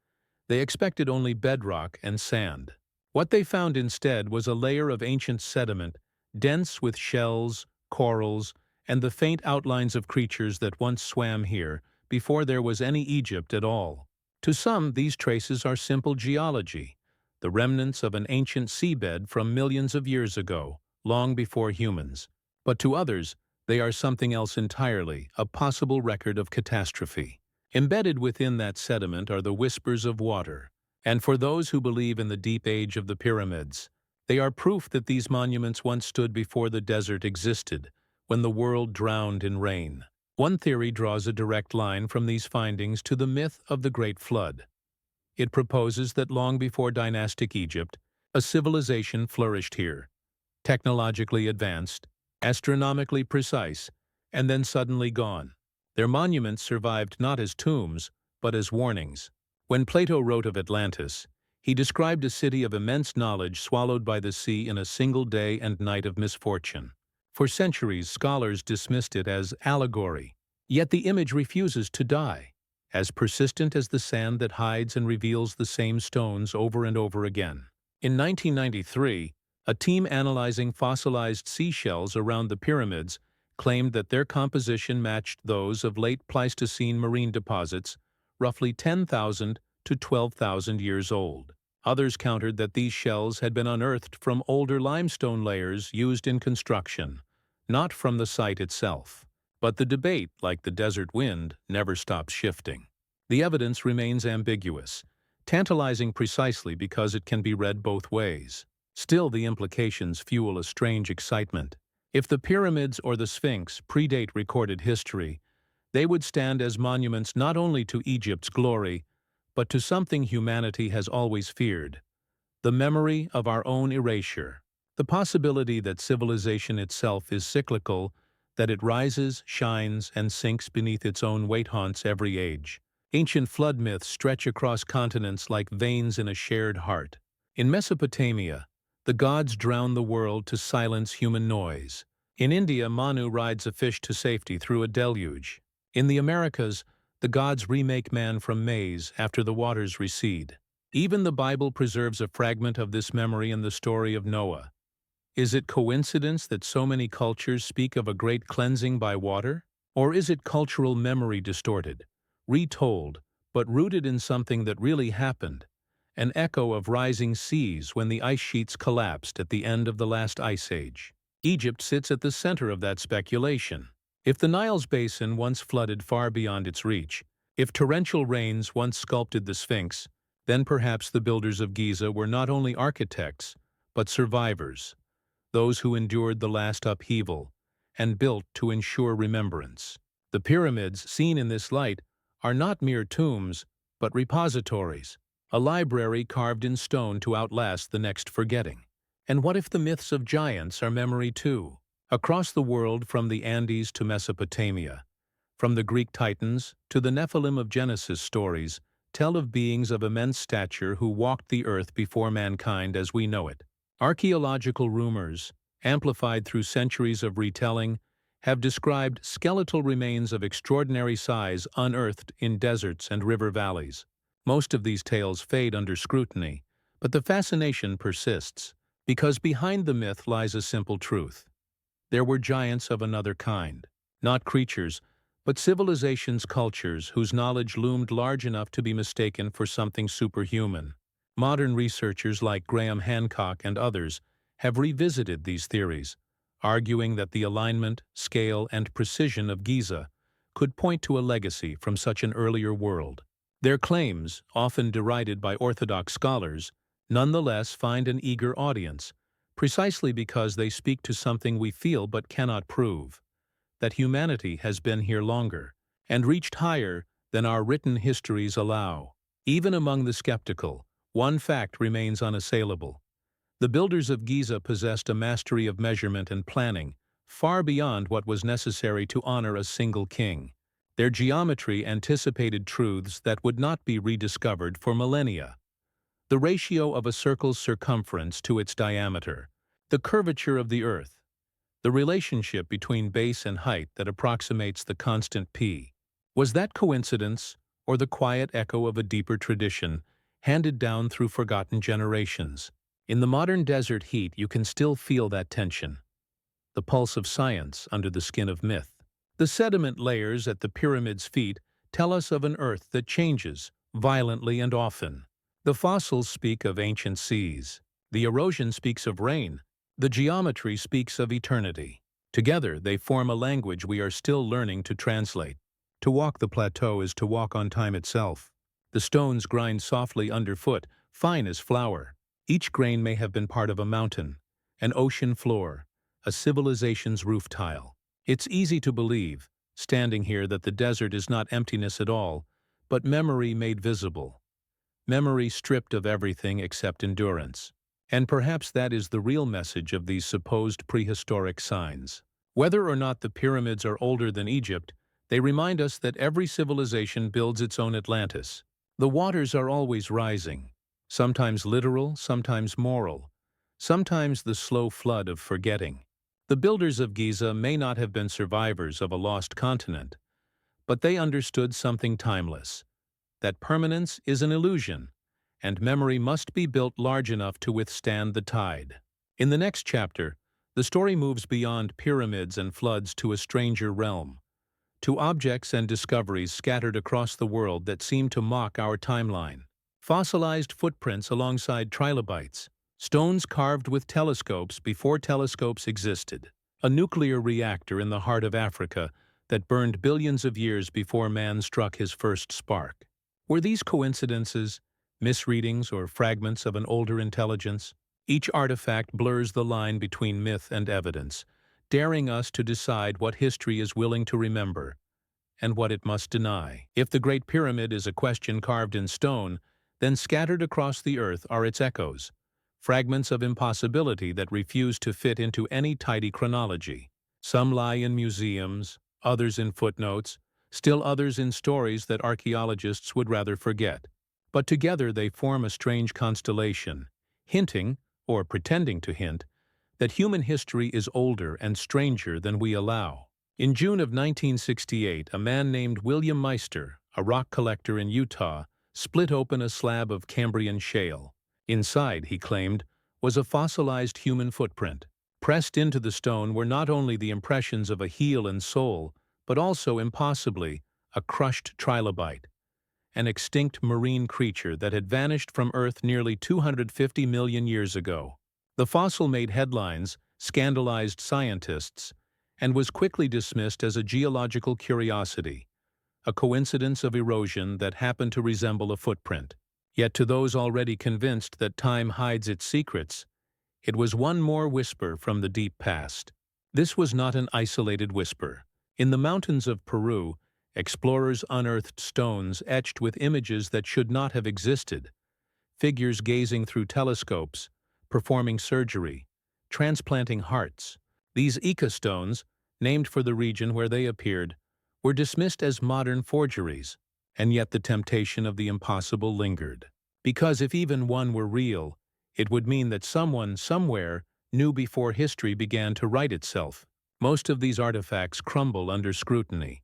they expected only bedrock and sand. What they found instead was a layer of ancient sediment, dense with shells, corals, and the faint outlines of creatures that once swam here before there was any Egypt at all. To some, these traces are simple geology, the remnants of an ancient seabed from millions of years ago, long before humans. But to others, they are something else entirely, a possible record of catastrophe. Embedded within that sediment are the whispers of water, and for those who believe in the deep age of the pyramids, they are proof that these monuments once stood before the desert existed, when the world drowned in rain. One theory draws a direct line from these findings to the myth of the Great Flood. It proposes that long before dynastic Egypt, a civilization flourished here, technologically advanced, astronomically precise, and then suddenly gone. Their monuments survived not as tombs, but as warnings. When Plato wrote of Atlantis, he described a city of immense knowledge swallowed by the sea in a single day and night of misfortune. For centuries, scholars dismissed it as allegory. Yet the image refuses to die, as persistent as the sand that hides and reveals the same stones over and over again. In 1993, a team analyzing fossilized seashells around the pyramids claimed that their composition matched those of late Pleistocene marine deposits, roughly 10,000 to 12,000 years old. Others countered that these shells had been unearthed from older limestone layers used in construction, not from the site itself. But the debate, like the desert wind, never stops shifting. The evidence remains ambiguous, tantalizing precisely because it can be read both ways. Still, the implications fuel a strange excitement. If the pyramids or the Sphinx predate recorded history, they would stand as monuments not only to Egypt's glory, but to something humanity has always feared: the memory of our own erasure. The possibility that civilization itself is cyclical, that it rises, shines, and sinks beneath its own weight haunts every age. Ancient flood myths stretch across continents like veins in a shared heart. In Mesopotamia, the gods drown the world to silence human noise. In India, Manu rides a fish to safety through a deluge. In the Americas, the gods remake man from maize after the waters recede. Even the Bible preserves a fragment of this memory in the story of Noah. Is it coincidence that so many cultures speak of a great cleansing by water? Or is it cultural memory distorted, retold, but rooted in something that really happened? An echo of rising seas when the ice sheets collapsed at the end of the last ice age. Egypt sits at the center of that speculation. If the Nile's basin once flooded far beyond its reach, if torrential rains once sculpted the Sphinx, then perhaps the builders of Giza were not only architects, but survivors, those who endured the last upheaval and built to ensure remembrance. The pyramids, seen in this light, are not mere tombs, but repositories, a library carved in stone to outlast the next forgetting. And what if the myths of giants are memory too? Across the world, from the Andes to Mesopotamia, from the Greek Titans to the Nephilim of Genesis stories, tell of beings of immense stature who walked the earth before mankind as we know it. Archaeological rumors, amplified through centuries of retelling, have described skeletal remains of extraordinary size unearthed in deserts and river valleys. Most of these tales fade under scrutiny, but the fascination persists, because behind the myth lies a simple truth. There were giants of another kind, not creatures, but civilizations, cultures whose knowledge loomed large enough to be mistaken for something superhuman. Modern researchers like Graham Hancock and others have revisited these theories, arguing that the alignment, scale, and precision of Giza could point to a legacy from such an earlier world. Their claims, often derided by orthodox scholars, nonetheless find an eager audience, precisely because they speak to something we feel but cannot prove: that humanity has been here longer and reached higher than our written histories allow. Even among the skeptical, one fact remains unassailable. The builders of Giza possessed a mastery of measurement and planning far beyond what was necessary to honor a single king. Their geometry anticipated truths that would not be rediscovered for millennia. The ratio of a circle's circumference to its diameter, the curvature of the Earth, the relationship between base and height that approximates the constant p. Was that coincidence, or the quiet echo of a deeper tradition, handed down through forgotten generations? In the modern desert heat, you can still feel that tension, the pulse of science under the skin of myth. The sediment layers at the pyramid's feet tell us of an Earth that changes, violently and often. The fossils speak of ancient seas. The erosion speaks of rain. The geometry speaks of eternity. Together, they form a language we are still learning to translate. To walk the plateau is to walk on time itself. The stones grind softly underfoot, fine as flour. Each grain may have been part of a mountain, an ocean floor, a civilization's roof tile. It's easy to believe, standing here, that the desert is not emptiness at all, but memory made visible. Memory stripped of everything except endurance. And perhaps that is the real message of these supposed prehistoric signs. Whether or not the pyramids are older than Egypt, they remind us that every civilization builds its own Atlantis. The waters are always rising, sometimes literal, sometimes moral, sometimes the slow flood of forgetting. The builders of Giza may not have been survivors of a lost continent, but they understood something timeless: that permanence is an illusion, and memory must be built large enough to withstand the tide. In the next chapter, the story moves beyond pyramids and floods to a stranger realm, to objects and discoveries scattered across the world that seem to mock our timeline. Fossilized footprints alongside trilobites, stones carved with telescopes before telescopes existed, a nuclear reactor in the heart of Africa that burned billions of years before man struck his first spark. Were these coincidences, misreadings, or fragments of an older intelligence? Each artifact blurs the line between myth and evidence, daring us to decide what history is willing to remember and what it must deny. If the Great Pyramid is a question carved in stone, then scattered across the earth are its echoes, fragments of impossibility that refuse to fit into any tidy chronology. Some lie in museums, others in footnotes, still others in stories that archaeologists would rather forget. But together they form a strange constellation, hinting, or pretending to hint, that human history is older and stranger than we allow. In June of 1968, a man named William Meister, a rock collector in Utah, split open a slab of Cambrian shale. Inside, he claimed, was a fossilized human footprint. Pressed into the stone were not only the impressions of a heel and sole, but also, impossibly, a crushed trilobite, an extinct marine creature that had vanished from Earth nearly 250 million years ago. The fossil made headlines, scandalized scientists, and was quickly dismissed as a geological curiosity, a coincidence of erosion that happened to resemble a footprint. Yet to those already convinced that time hides its secrets, it was one more whisper from the deep past. This was not an isolated whisper. In the mountains of Peru, explorers unearthed stones etched with images that should not have existed, figures gazing through telescopes, performing surgery, transplanting hearts. These Ica stones, named for the region where they appeared, were dismissed as modern forgeries, and yet the temptation of the impossible lingered. Because if even one were real, it would mean that someone, somewhere, knew before history began to write itself. Most of these artifacts crumble under scrutiny,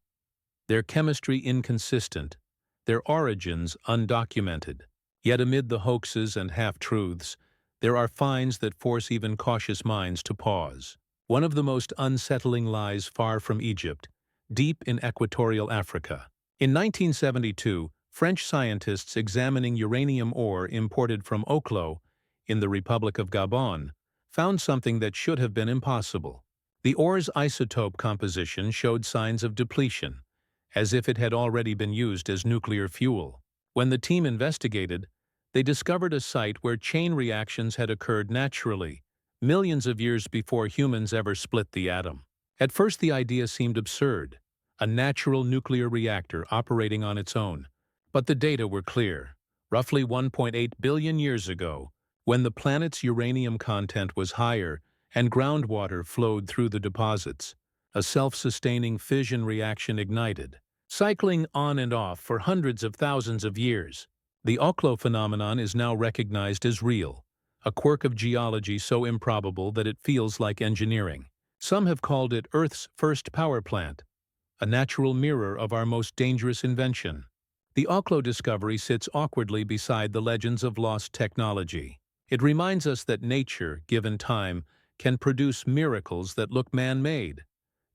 their chemistry inconsistent, their origins undocumented. Yet amid the hoaxes and half-truths, there are finds that force even cautious minds to pause. One of the most unsettling lies far from Egypt, deep in equatorial Africa. In 1972, French scientists examining uranium ore imported from Oklo, in the Republic of Gabon, found something that should have been impossible. The ore's isotope composition showed signs of depletion, as if it had already been used as nuclear fuel. When the team investigated, they discovered a site where chain reactions had occurred naturally, millions of years before humans ever split the atom. At first the idea seemed absurd, a natural nuclear reactor operating on its own. But the data were clear. Roughly 1.8 billion years ago, when the planet's uranium content was higher and groundwater flowed through the deposits, a self-sustaining fission reaction ignited, cycling on and off for hundreds of thousands of years. The Oklo phenomenon is now recognized as real, a quirk of geology so improbable that it feels like engineering. Some have called it Earth's first power plant, a natural mirror of our most dangerous invention. The Oklo discovery sits awkwardly beside the legends of lost technology. It reminds us that nature, given time, can produce miracles that look man-made,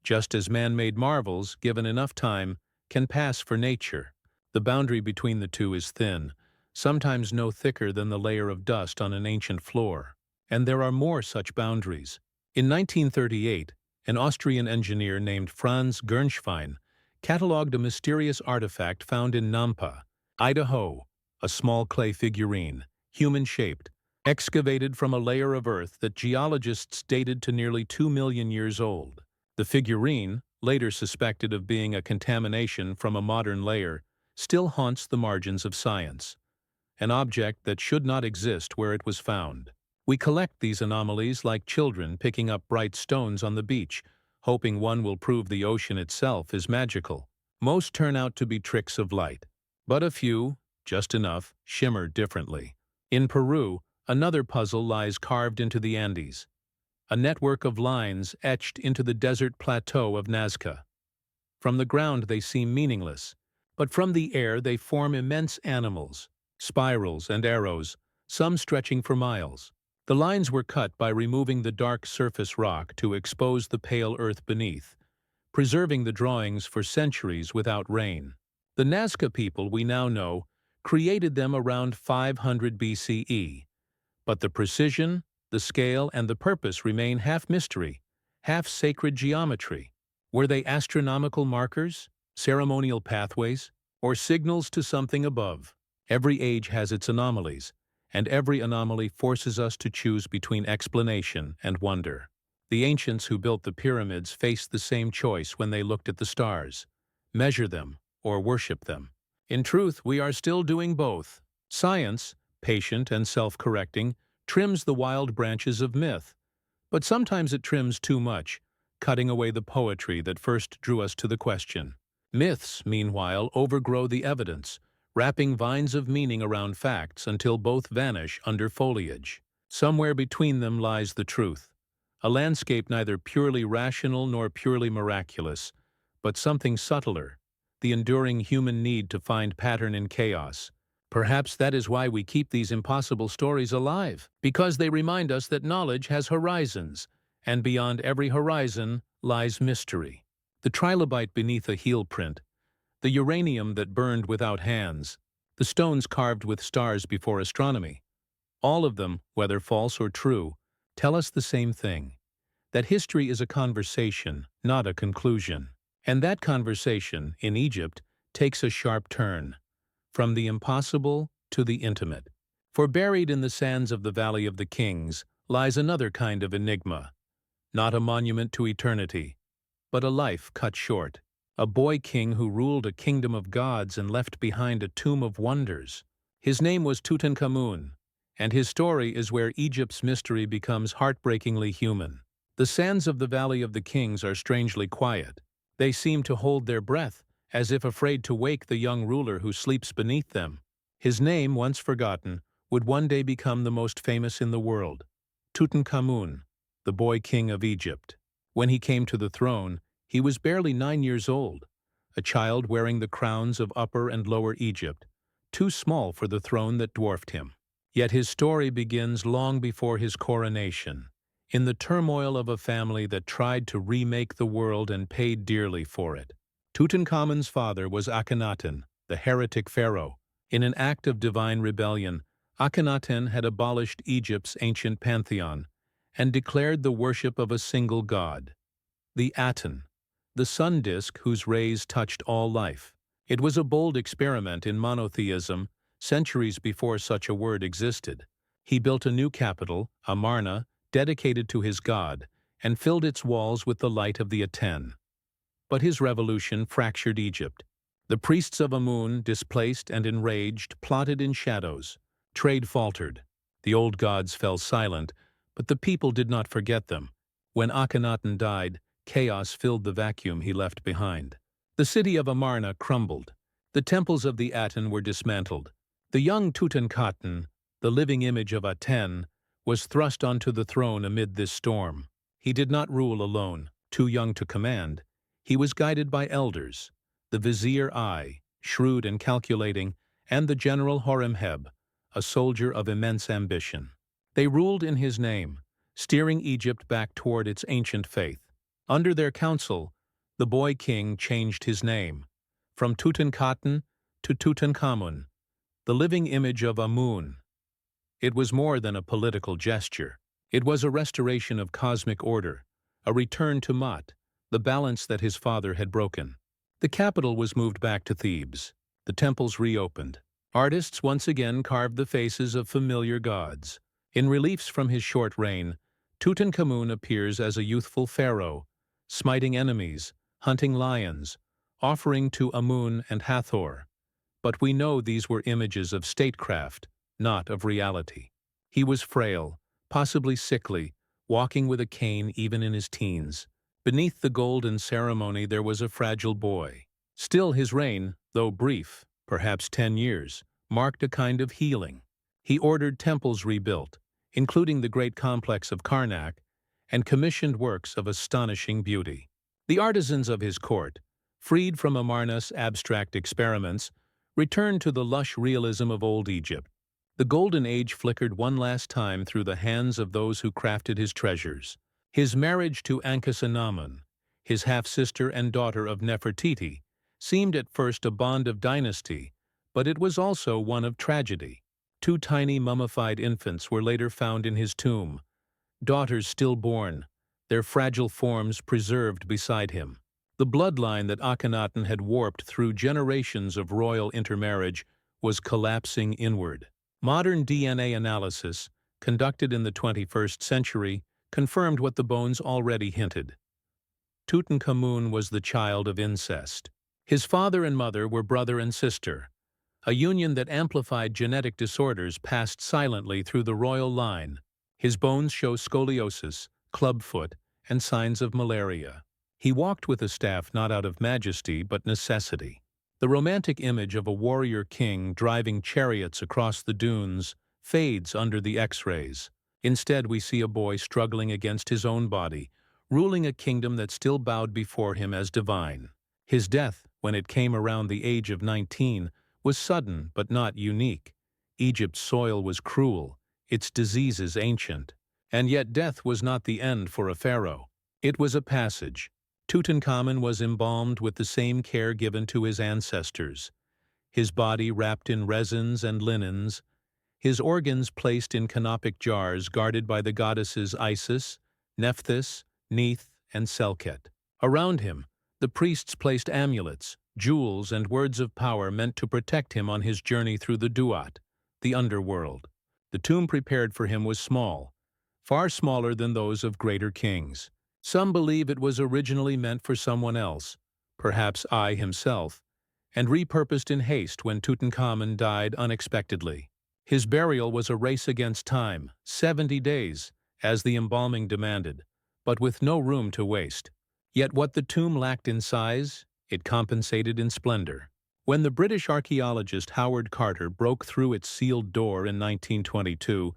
just as man-made marvels, given enough time, can pass for nature. The boundary between the two is thin, sometimes no thicker than the layer of dust on an ancient floor. And there are more such boundaries. In 1938, an Austrian engineer named Franz Gernschwein catalogued a mysterious artifact found in Nampa, Idaho, a small clay figurine, human-shaped, excavated from a layer of earth that geologists dated to nearly 2 million years old. The figurine, later suspected of being a contamination from a modern layer, still haunts the margins of science, an object that should not exist where it was found. We collect these anomalies like children picking up bright stones on the beach, hoping one will prove the ocean itself is magical. Most turn out to be tricks of light, but a few, just enough, shimmer differently. In Peru, another puzzle lies carved into the Andes, a network of lines etched into the desert plateau of Nazca. From the ground they seem meaningless, but from the air they form immense animals, spirals and arrows, some stretching for miles. The lines were cut by removing the dark surface rock to expose the pale earth beneath, preserving the drawings for centuries without rain. The Nazca people we now know created them around 500 BCE, but the precision, the scale, and the purpose remain half mystery, half sacred geometry. Were they astronomical markers, ceremonial pathways, or signals to something above? Every age has its anomalies, and every anomaly forces us to choose between explanation and wonder. The ancients who built the pyramids faced the same choice when they looked at the stars: measure them or worship them. In truth, we are still doing both. Science, patient and self-correcting, trims the wild branches of myth, but sometimes it trims too much, cutting away the poetry that first drew us to the question. Myths, meanwhile, overgrow the evidence, wrapping vines of meaning around facts until both vanish under foliage. Somewhere between them lies the truth, a landscape neither purely rational nor purely miraculous, but something subtler, the enduring human need to find pattern in chaos. Perhaps that is why we keep these impossible stories alive, because they remind us that knowledge has horizons, and beyond every horizon lies mystery. The trilobite beneath a heel print, the uranium that burned without hands, the stones carved with stars before astronomy. All of them, whether false or true, tell us the same thing: that history is a conversation, not a conclusion. And that conversation, in Egypt, takes a sharp turn, from the impossible to the intimate. For buried in the sands of the Valley of the Kings lies another kind of enigma, not a monument to eternity, but a life cut short. A boy king who ruled a kingdom of gods and left behind a tomb of wonders. His name was Tutankhamun, and his story is where Egypt's mystery becomes heartbreakingly human. The sands of the Valley of the Kings are strangely quiet. They seem to hold their breath, as if afraid to wake the young ruler who sleeps beneath them. His name, once forgotten, would one day become the most famous in the world: Tutankhamun, the boy king of Egypt. When he came to the throne, he was barely 9 years old, a child wearing the crowns of Upper and Lower Egypt, too small for the throne that dwarfed him. Yet his story begins long before his coronation, in the turmoil of a family that tried to remake the world and paid dearly for it. Tutankhamun's father was Akhenaten, the heretic pharaoh. In an act of divine rebellion, Akhenaten had abolished Egypt's ancient pantheon and declared the worship of a single god, the Aten, the sun disk whose rays touched all life. It was a bold experiment in monotheism, centuries before such a word existed. He built a new capital, Amarna, dedicated to his god, and filled its walls with the light of the Aten. But his revolution fractured Egypt. The priests of Amun, displaced and enraged, plotted in shadows. Trade faltered. The old gods fell silent, but the people did not forget them. When Akhenaten died, chaos filled the vacuum he left behind. The city of Amarna crumbled. The temples of the Aten were dismantled. The young Tutankhaten, the living image of Aten, was thrust onto the throne amid this storm. He did not rule alone, too young to command. He was guided by elders, the vizier Ai, shrewd and calculating, and the general Horemheb, a soldier of immense ambition. They ruled in his name, steering Egypt back toward its ancient faith. Under their counsel, the boy king changed his name, from Tutankhaten to Tutankhamun, the living image of Amun. It was more than a political gesture. It was a restoration of cosmic order, a return to Ma'at, the balance that his father had broken. The capital was moved back to Thebes. The temples reopened. Artists once again carved the faces of familiar gods. In reliefs from his short reign, Tutankhamun appears as a youthful pharaoh, smiting enemies, hunting lions, offering to Amun and Hathor. But we know these were images of statecraft, not of reality. He was frail, possibly sickly, walking with a cane even in his teens. Beneath the golden ceremony there was a fragile boy. Still, his reign, though brief, perhaps 10 years, marked a kind of healing. He ordered temples rebuilt, including the great complex of Karnak, and commissioned works of astonishing beauty. The artisans of his court, freed from Amarna's abstract experiments, returned to the lush realism of old Egypt. The golden age flickered one last time through the hands of those who crafted his treasures. His marriage to Ankhesenamun, his half-sister and daughter of Nefertiti, seemed at first a bond of dynasty, but it was also one of tragedy. Two tiny mummified infants were later found in his tomb, daughters still born, their fragile forms preserved beside him. The bloodline that Akhenaten had warped through generations of royal intermarriage was collapsing inward. Modern DNA analysis, conducted in the 21st century, confirmed what the bones already hinted. Tutankhamun was the child of incest. His father and mother were brother and sister, a union that amplified genetic disorders passed silently through the royal line. His bones show scoliosis, clubfoot, and signs of malaria. He walked with a staff not out of majesty but necessity. The romantic image of a warrior king driving chariots across the dunes fades under the X-rays. Instead, we see a boy struggling against his own body, ruling a kingdom that still bowed before him as divine. His death, when it came around the age of 19, was sudden but not unique. Egypt's soil was cruel, its diseases ancient. And yet death was not the end for a pharaoh. It was a passage. Tutankhamun was embalmed with the same care given to his ancestors, his body wrapped in resins and linens, his organs placed in canopic jars guarded by the goddesses Isis, Nephthys, Neith, and Selket. Around him, the priests placed amulets, jewels, and words of power meant to protect him on his journey through the Duat, the underworld. The tomb prepared for him was small, far smaller than those of greater kings. Some believe it was originally meant for someone else, perhaps I himself, and repurposed in haste when Tutankhamun died unexpectedly. His burial was a race against time, 70 days, as the embalming demanded, but with no room to waste. Yet what the tomb lacked in size, it compensated in splendor. When the British archaeologist Howard Carter broke through its sealed door in 1922,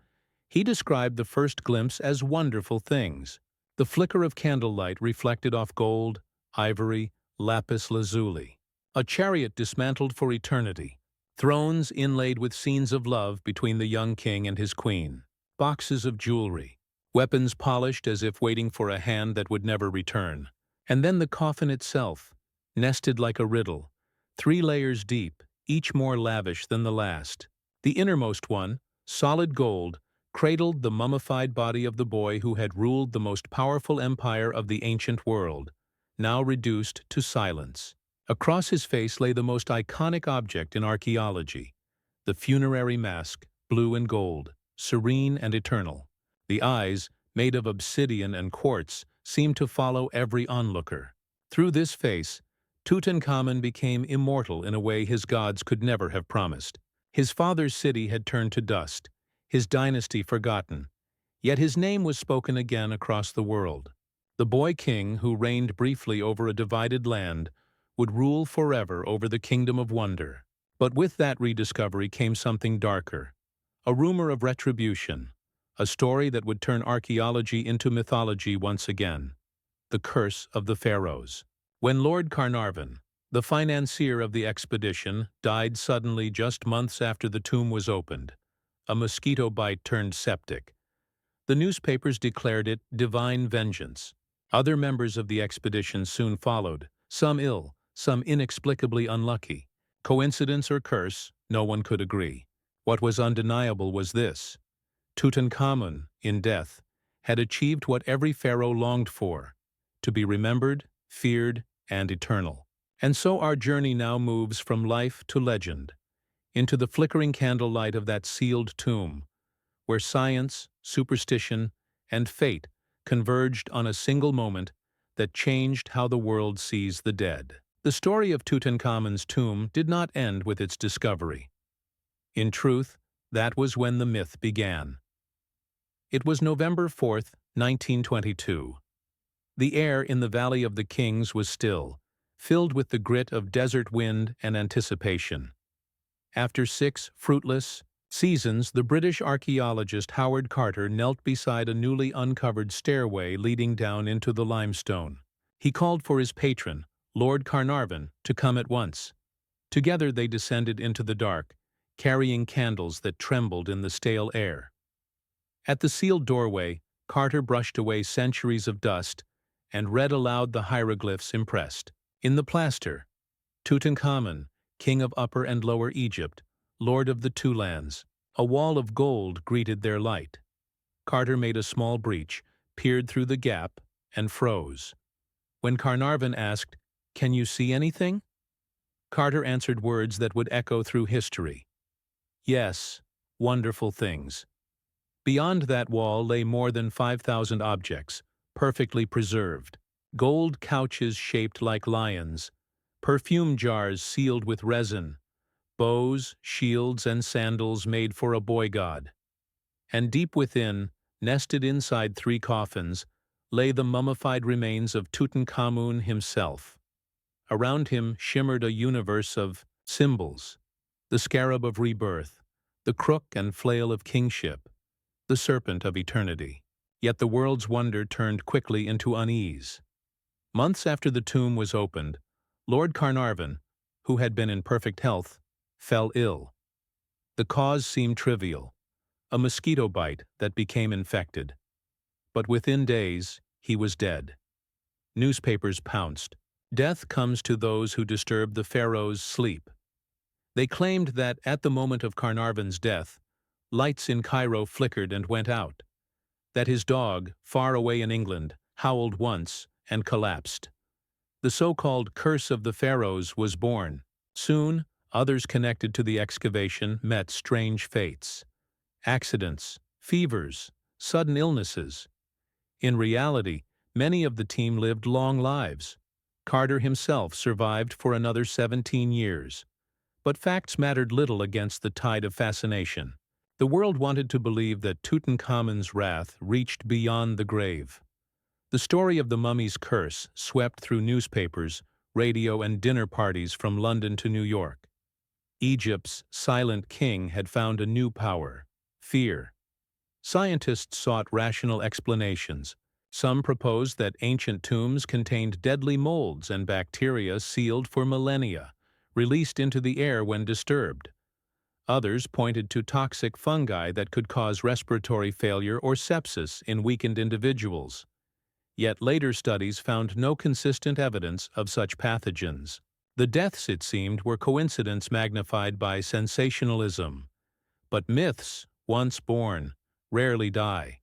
he described the first glimpse as wonderful things. The flicker of candlelight reflected off gold, ivory, lapis lazuli. A chariot dismantled for eternity. Thrones inlaid with scenes of love between the young king and his queen. Boxes of jewelry. Weapons polished as if waiting for a hand that would never return. And then the coffin itself, nested like a riddle, 3 layers deep, each more lavish than the last. The innermost one, solid gold, cradled the mummified body of the boy who had ruled the most powerful empire of the ancient world, now reduced to silence. Across his face lay the most iconic object in archaeology, the funerary mask, blue and gold, serene and eternal. The eyes, made of obsidian and quartz, seemed to follow every onlooker. Through this face, Tutankhamun became immortal in a way his gods could never have promised. His father's city had turned to dust, his dynasty forgotten, yet his name was spoken again across the world. The boy king who reigned briefly over a divided land would rule forever over the kingdom of wonder. But with that rediscovery came something darker, a rumor of retribution, a story that would turn archaeology into mythology once again, the curse of the pharaohs. When Lord Carnarvon, the financier of the expedition, died suddenly just months after the tomb was opened, a mosquito bite turned septic, the newspapers declared it divine vengeance. Other members of the expedition soon followed, some ill, some inexplicably unlucky. Coincidence or curse, no one could agree. What was undeniable was this: Tutankhamun, in death, had achieved what every pharaoh longed for, to be remembered, feared, and eternal. And so our journey now moves from life to legend, into the flickering candlelight of that sealed tomb, where science, superstition, and fate converged on a single moment that changed how the world sees the dead. The story of Tutankhamun's tomb did not end with its discovery. In truth, that was when the myth began. It was November 4th, 1922. The air in the Valley of the Kings was still, filled with the grit of desert wind and anticipation. After 6 fruitless seasons, the British archaeologist Howard Carter knelt beside a newly uncovered stairway leading down into the limestone. He called for his patron, Lord Carnarvon, to come at once. Together they descended into the dark, carrying candles that trembled in the stale air. At the sealed doorway, Carter brushed away centuries of dust and read aloud the hieroglyphs impressed. In the plaster, Tutankhamun, king of Upper and Lower Egypt, lord of the two lands. A wall of gold greeted their light. Carter made a small breach, peered through the gap, and froze. When Carnarvon asked, "Can you see anything?" Carter answered words that would echo through history. "Yes, wonderful things." Beyond that wall lay more than 5,000 objects, perfectly preserved. Gold couches shaped like lions, perfume jars sealed with resin, bows, shields, and sandals made for a boy god. And deep within, nested inside 3 coffins, lay the mummified remains of Tutankhamun himself. Around him shimmered a universe of symbols: the scarab of rebirth, the crook and flail of kingship, the serpent of eternity. Yet the world's wonder turned quickly into unease. Months after the tomb was opened, Lord Carnarvon, who had been in perfect health, fell ill. The cause seemed trivial: a mosquito bite that became infected. But within days, he was dead. Newspapers pounced. Death comes to those who disturb the pharaoh's sleep. They claimed that at the moment of Carnarvon's death, lights in Cairo flickered and went out, that his dog, far away in England, howled once and collapsed. The so-called curse of the pharaohs was born. Soon, others connected to the excavation met strange fates: accidents, fevers, sudden illnesses. In reality, many of the team lived long lives. Carter himself survived for another 17 years. But facts mattered little against the tide of fascination. The world wanted to believe that Tutankhamun's wrath reached beyond the grave. The story of the mummy's curse swept through newspapers, radio, and dinner parties from London to New York. Egypt's silent king had found a new power: fear. Scientists sought rational explanations. Some proposed that ancient tombs contained deadly molds and bacteria sealed for millennia, released into the air when disturbed. Others pointed to toxic fungi that could cause respiratory failure or sepsis in weakened individuals. Yet later studies found no consistent evidence of such pathogens. The deaths, it seemed, were coincidence magnified by sensationalism. But myths, once born, rarely die.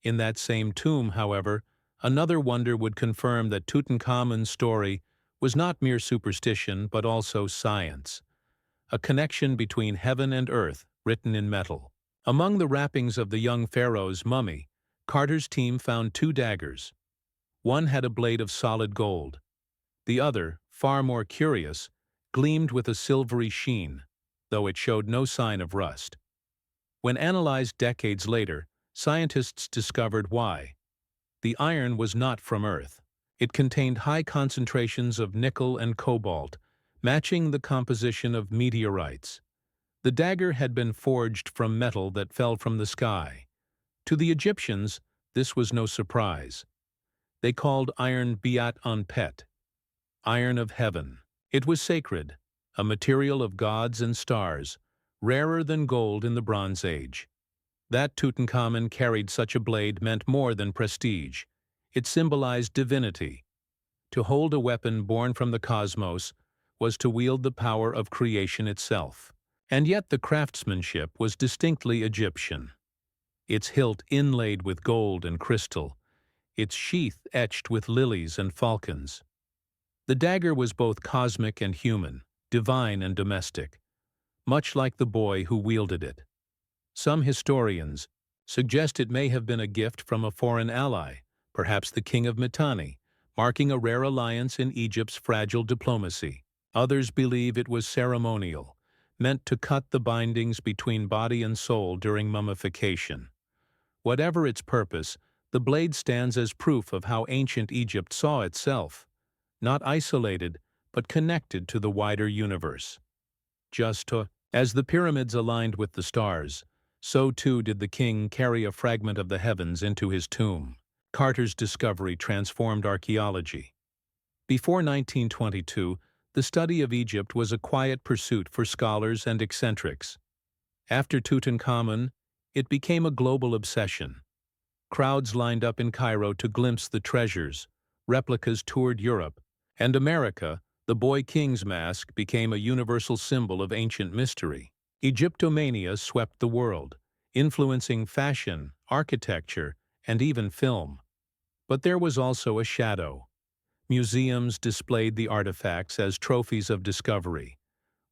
In that same tomb, however, another wonder would confirm that Tutankhamun's story was not mere superstition but also science, a connection between heaven and earth written in metal. Among the wrappings of the young pharaoh's mummy, Carter's team found 2 daggers. One had a blade of solid gold. The other, far more curious, gleamed with a silvery sheen, though it showed no sign of rust. When analyzed decades later, scientists discovered why. The iron was not from Earth. It contained high concentrations of nickel and cobalt, matching the composition of meteorites. The dagger had been forged from metal that fell from the sky. To the Egyptians, this was no surprise. They called iron biat anpet, iron of heaven. It was sacred, a material of gods and stars, rarer than gold in the Bronze Age. That Tutankhamun carried such a blade meant more than prestige. It symbolized divinity. To hold a weapon born from the cosmos was to wield the power of creation itself. And yet the craftsmanship was distinctly Egyptian. Its hilt inlaid with gold and crystal, its sheath etched with lilies and falcons. The dagger was both cosmic and human, divine and domestic, much like the boy who wielded it. Some historians suggest it may have been a gift from a foreign ally, perhaps the king of Mitanni, marking a rare alliance in Egypt's fragile diplomacy. Others believe it was ceremonial, meant to cut the bindings between body and soul during mummification. Whatever its purpose, the blade stands as proof of how ancient Egypt saw itself, not isolated, but connected to the wider universe. As the pyramids aligned with the stars, so too did the king carry a fragment of the heavens into his tomb. Carter's discovery transformed archaeology. Before 1922, the study of Egypt was a quiet pursuit for scholars and eccentrics. After Tutankhamun, it became a global obsession. Crowds lined up in Cairo to glimpse the treasures, replicas toured Europe, and America, the boy king's mask became a universal symbol of ancient mystery. Egyptomania swept the world, influencing fashion, architecture, and even film. But there was also a shadow. Museums displayed the artifacts as trophies of discovery,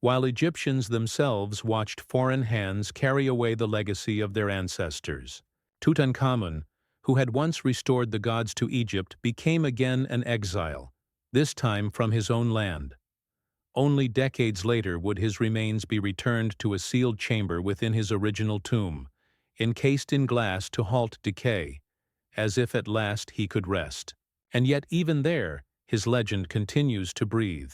while Egyptians themselves watched foreign hands carry away the legacy of their ancestors. Tutankhamun, who had once restored the gods to Egypt, became again an exile, this time from his own land. Only decades later would his remains be returned to a sealed chamber within his original tomb, encased in glass to halt decay, as if at last he could rest. And yet even there, his legend continues to breathe.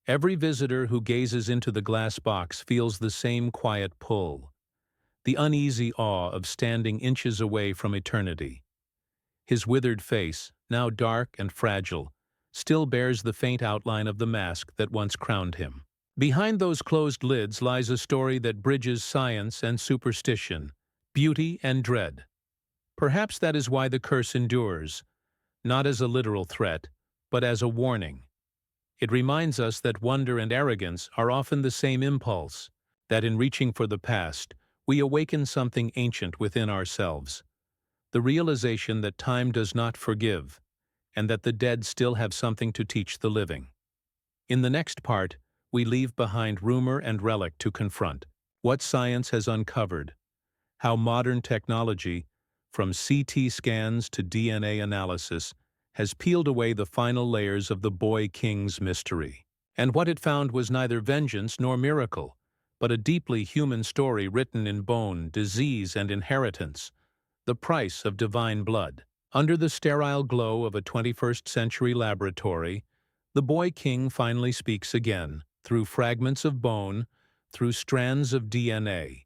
Every visitor who gazes into the glass box feels the same quiet pull, the uneasy awe of standing inches away from eternity. His withered face, now dark and fragile, still bears the faint outline of the mask that once crowned him. Behind those closed lids lies a story that bridges science and superstition, beauty and dread. Perhaps that is why the curse endures, not as a literal threat, but as a warning. It reminds us that wonder and arrogance are often the same impulse, that in reaching for the past, we awaken something ancient within ourselves. The realization that time does not forgive, and that the dead still have something to teach the living. In the next part, we leave behind rumor and relic to confront what science has uncovered, how modern technology, from CT scans to DNA analysis, has peeled away the final layers of the boy king's mystery. And what it found was neither vengeance nor miracle, but a deeply human story written in bone, disease, and inheritance, the price of divine blood. Under the sterile glow of a 21st century laboratory, the boy king finally speaks again, through fragments of bone, through strands of DNA,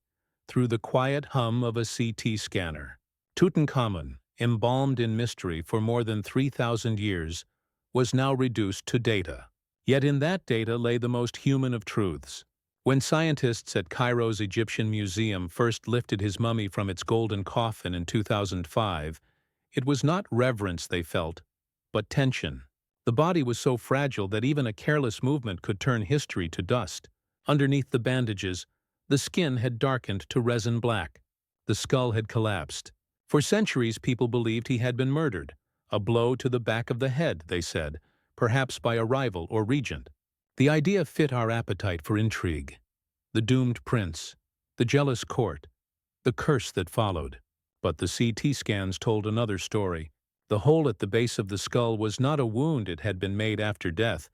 through the quiet hum of a CT scanner. Tutankhamun, embalmed in mystery for more than 3,000 years, was now reduced to data. Yet in that data lay the most human of truths. When scientists at Cairo's Egyptian Museum first lifted his mummy from its golden coffin in 2005, it was not reverence they felt, but tension. The body was so fragile that even a careless movement could turn history to dust. Underneath the bandages, the skin had darkened to resin black. The skull had collapsed. For centuries, people believed he had been murdered. A blow to the back of the head, they said, perhaps by a rival or regent. The idea fit our appetite for intrigue. The doomed prince, the jealous court, the curse that followed. But the CT scans told another story. The hole at the base of the skull was not a wound it had been made after death,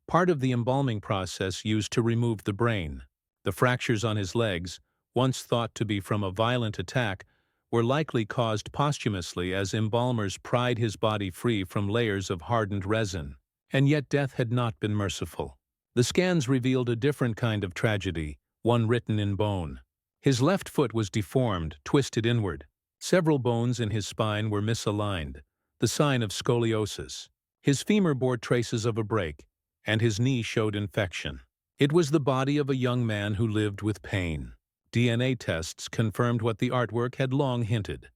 part of the embalming process used to remove the brain. The fractures on his legs, once thought to be from a violent attack, were likely caused posthumously as embalmers pried his body free from layers of hardened resin. And yet death had not been merciful. The scans revealed a different kind of tragedy, one written in bone. His left foot was deformed, twisted inward. Several bones in his spine were misaligned, the sign of scoliosis. His femur bore traces of a break, and his knee showed infection. It was the body of a young man who lived with pain. DNA tests confirmed what the artwork had long hinted.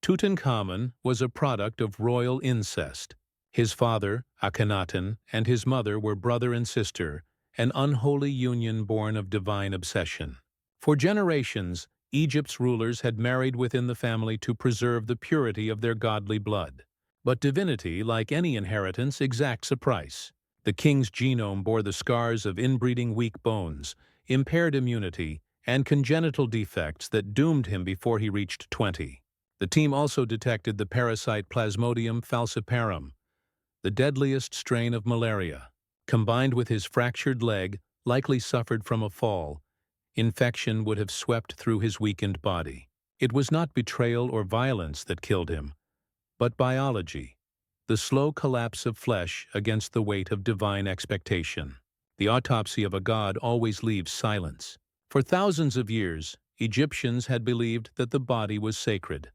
Tutankhamun was a product of royal incest. His father, Akhenaten, and his mother were brother and sister, an unholy union born of divine obsession. For generations, Egypt's rulers had married within the family to preserve the purity of their godly blood. But divinity, like any inheritance, exacts a price. The king's genome bore the scars of inbreeding weak bones, impaired immunity, and congenital defects that doomed him before he reached 20. The team also detected the parasite Plasmodium falciparum, the deadliest strain of malaria. Combined with his fractured leg, likely suffered from a fall, infection would have swept through his weakened body. It was not betrayal or violence that killed him, but biology, the slow collapse of flesh against the weight of divine expectation. The autopsy of a god always leaves silence. For thousands of years, Egyptians had believed that the body was sacred,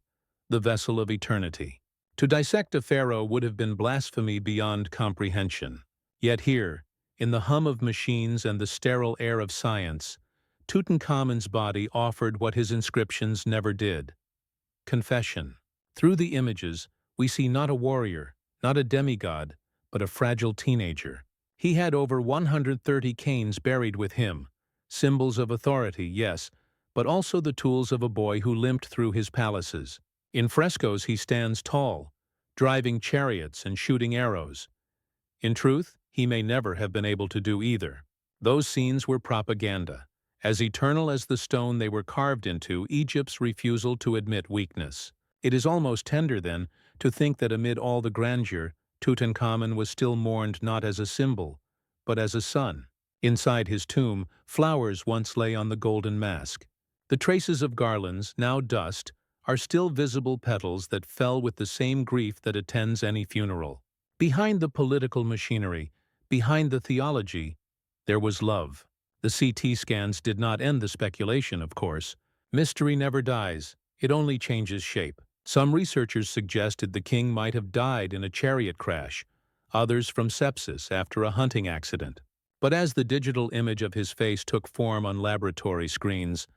the vessel of eternity. To dissect a pharaoh would have been blasphemy beyond comprehension. Yet here, in the hum of machines and the sterile air of science, Tutankhamun's body offered what his inscriptions never did: confession. Through the images, we see not a warrior, not a demigod, but a fragile teenager. He had over 130 canes buried with him, symbols of authority, yes, but also the tools of a boy who limped through his palaces. In frescoes he stands tall, driving chariots and shooting arrows. In truth, he may never have been able to do either. Those scenes were propaganda. As eternal as the stone they were carved into, Egypt's refusal to admit weakness. It is almost tender, then, to think that amid all the grandeur, Tutankhamun was still mourned not as a symbol, but as a son. Inside his tomb, flowers once lay on the golden mask. The traces of garlands, now dust, are still visible petals that fell with the same grief that attends any funeral. Behind the political machinery, behind the theology, there was love. The CT scans did not end the speculation, of course. Mystery never dies, it only changes shape. Some researchers suggested the king might have died in a chariot crash, others from sepsis after a hunting accident. But as the digital image of his face took form on laboratory screens,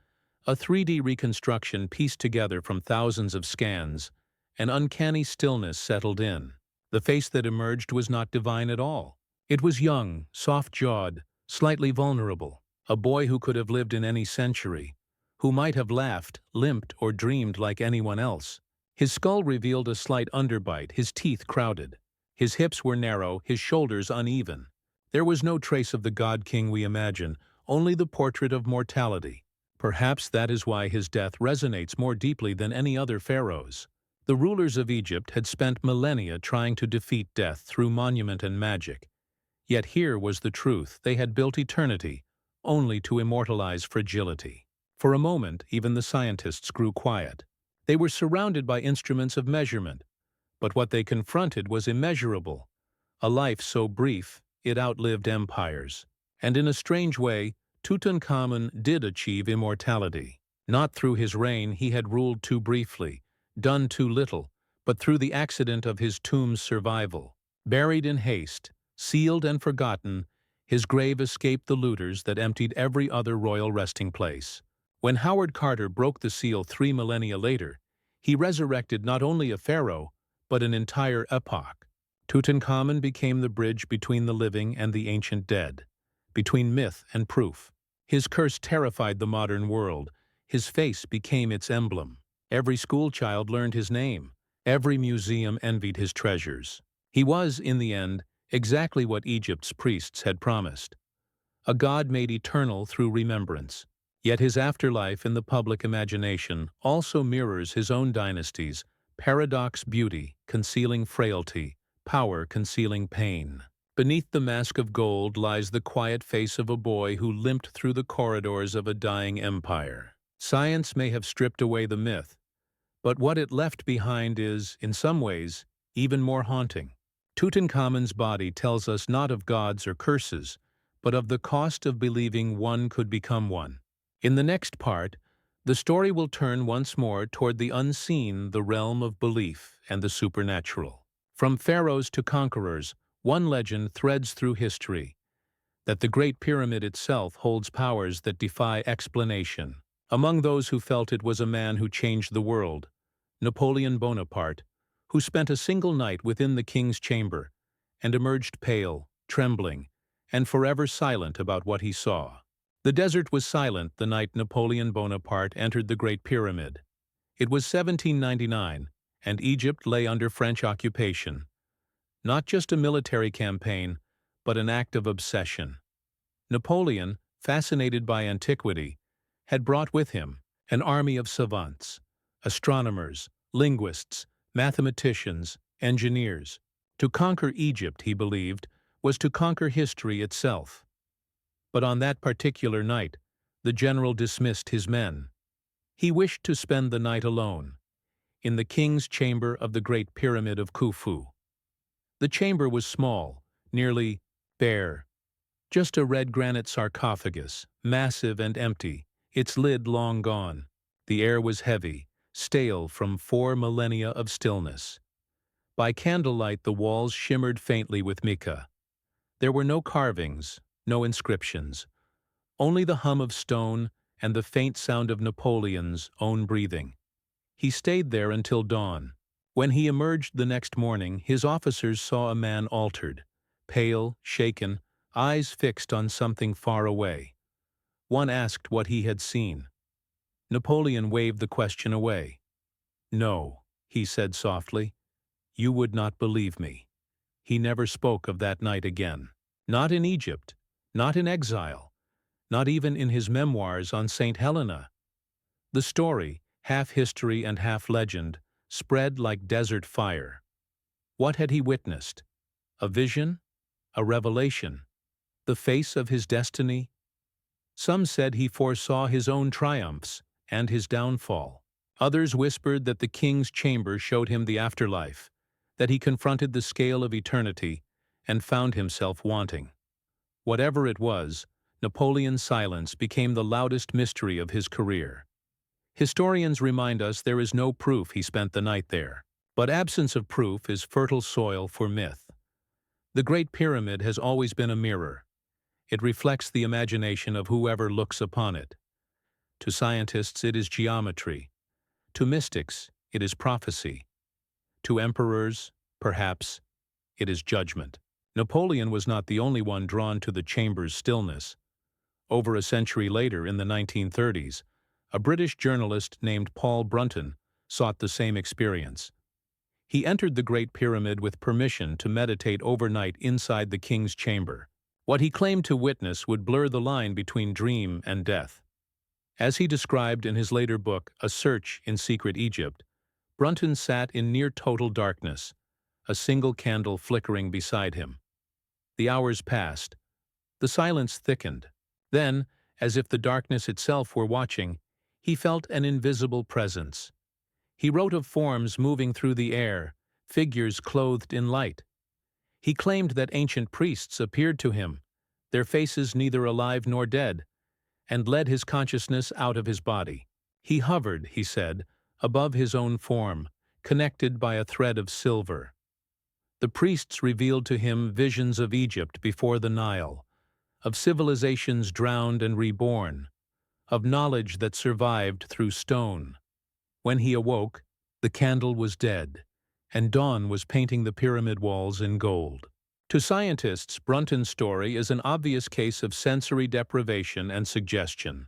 a 3D reconstruction pieced together from thousands of scans, an uncanny stillness settled in. The face that emerged was not divine at all. It was young, soft-jawed, slightly vulnerable, a boy who could have lived in any century, who might have laughed, limped, or dreamed like anyone else. His skull revealed a slight underbite, his teeth crowded. His hips were narrow, his shoulders uneven. There was no trace of the god-king we imagine, only the portrait of mortality. Perhaps that is why his death resonates more deeply than any other pharaoh's. The rulers of Egypt had spent millennia trying to defeat death through monument and magic. Yet here was the truth: they had built eternity, only to immortalize fragility. For a moment, even the scientists grew quiet. They were surrounded by instruments of measurement, but what they confronted was immeasurable. A life so brief, it outlived empires. And in a strange way, Tutankhamun did achieve immortality. Not through his reign, he had ruled too briefly, done too little, but through the accident of his tomb's survival. Buried in haste, sealed and forgotten, his grave escaped the looters that emptied every other royal resting place. When Howard Carter broke the seal 3 millennia later, he resurrected not only a pharaoh, but an entire epoch. Tutankhamun became the bridge between the living and the ancient dead, between myth and proof. His curse terrified the modern world. His face became its emblem. Every schoolchild learned his name. Every museum envied his treasures. He was, in the end, exactly what Egypt's priests had promised: a god made eternal through remembrance. Yet his afterlife in the public imagination also mirrors his own dynasty's: paradox, beauty concealing frailty, power concealing pain. Beneath the mask of gold lies the quiet face of a boy who limped through the corridors of a dying empire. Science may have stripped away the myth, but what it left behind is, in some ways, even more haunting. Tutankhamun's body tells us not of gods or curses, but of the cost of believing one could become one. In the next part, the story will turn once more toward the unseen, the realm of belief and the supernatural. From pharaohs to conquerors, one legend threads through history: that the Great Pyramid itself holds powers that defy explanation. Among those who felt it was a man who changed the world, Napoleon Bonaparte, who spent a single night within the king's chamber and emerged pale, trembling, and forever silent about what he saw. The desert was silent the night Napoleon Bonaparte entered the Great Pyramid. It was 1799, and Egypt lay under French occupation. Not just a military campaign, but an act of obsession. Napoleon, fascinated by antiquity, had brought with him an army of savants, astronomers, linguists, mathematicians, engineers. To conquer Egypt, he believed, was to conquer history itself. But on that particular night, the general dismissed his men. He wished to spend the night alone, in the king's chamber of the Great Pyramid of Khufu. The chamber was small, nearly bare, just a red granite sarcophagus, massive and empty, its lid long gone. The air was heavy, stale from 4 millennia of stillness. By candlelight the walls shimmered faintly with mica. There were no carvings, no inscriptions, only the hum of stone and the faint sound of Napoleon's own breathing. He stayed there until dawn. When he emerged the next morning, his officers saw a man altered, pale, shaken, eyes fixed on something far away. One asked what he had seen. Napoleon waved the question away. "No," he said softly, "you would not believe me." He never spoke of that night again. Not in Egypt, not in exile, not even in his memoirs on St. Helena. The story, half history and half legend, spread like desert fire. What had he witnessed? A vision? A revelation? The face of his destiny? Some said he foresaw his own triumphs and his downfall. Others whispered that the king's chamber showed him the afterlife, that he confronted the scale of eternity and found himself wanting. Whatever it was, Napoleon's silence became the loudest mystery of his career. Historians remind us there is no proof he spent the night there, but absence of proof is fertile soil for myth. The Great Pyramid has always been a mirror. It reflects the imagination of whoever looks upon it. To scientists, it is geometry. To mystics, it is prophecy. To emperors, perhaps, it is judgment. Napoleon was not the only one drawn to the chamber's stillness. Over a century later, in the 1930s, a British journalist named Paul Brunton sought the same experience. He entered the Great Pyramid with permission to meditate overnight inside the king's chamber. What he claimed to witness would blur the line between dream and death. As he described in his later book, A Search in Secret Egypt, Brunton sat in near-total darkness, a single candle flickering beside him. The hours passed. The silence thickened. Then, as if the darkness itself were watching, he felt an invisible presence. He wrote of forms moving through the air, figures clothed in light. He claimed that ancient priests appeared to him, their faces neither alive nor dead, and led his consciousness out of his body. He hovered, he said, above his own form, connected by a thread of silver. The priests revealed to him visions of Egypt before the Nile, of civilizations drowned and reborn, of knowledge that survived through stone. When he awoke, the candle was dead, and dawn was painting the pyramid walls in gold. To scientists, Brunton's story is an obvious case of sensory deprivation and suggestion.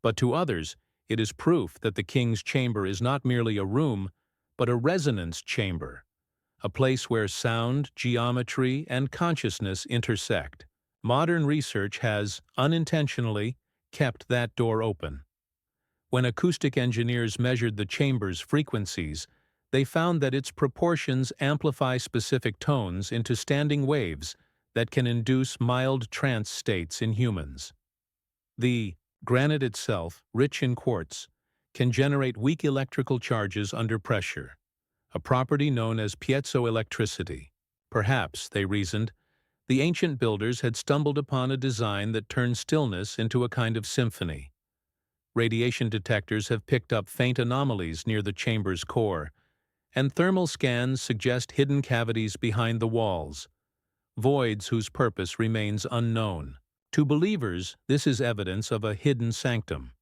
But to others, it is proof that the king's chamber is not merely a room, but a resonance chamber, a place where sound, geometry, and consciousness intersect. Modern research has, unintentionally, kept that door open. When acoustic engineers measured the chamber's frequencies, they found that its proportions amplify specific tones into standing waves that can induce mild trance states in humans. The granite itself, rich in quartz, can generate weak electrical charges under pressure, a property known as piezoelectricity. Perhaps, they reasoned, the ancient builders had stumbled upon a design that turned stillness into a kind of symphony. Radiation detectors have picked up faint anomalies near the chamber's core, and thermal scans suggest hidden cavities behind the walls, voids whose purpose remains unknown. To believers, this is evidence of a hidden sanctum.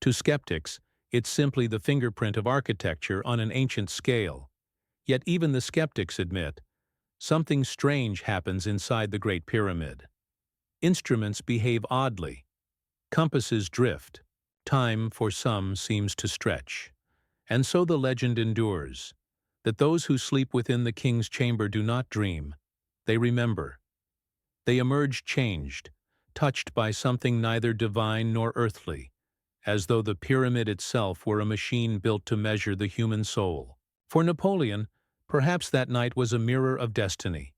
To skeptics, it's simply the fingerprint of architecture on an ancient scale. Yet even the skeptics admit, something strange happens inside the Great Pyramid. Instruments behave oddly. Compasses drift. Time, for some, seems to stretch. And so the legend endures, that those who sleep within the king's chamber do not dream. They remember. They emerge changed, touched by something neither divine nor earthly, as though the pyramid itself were a machine built to measure the human soul. For Napoleon, perhaps that night was a mirror of destiny,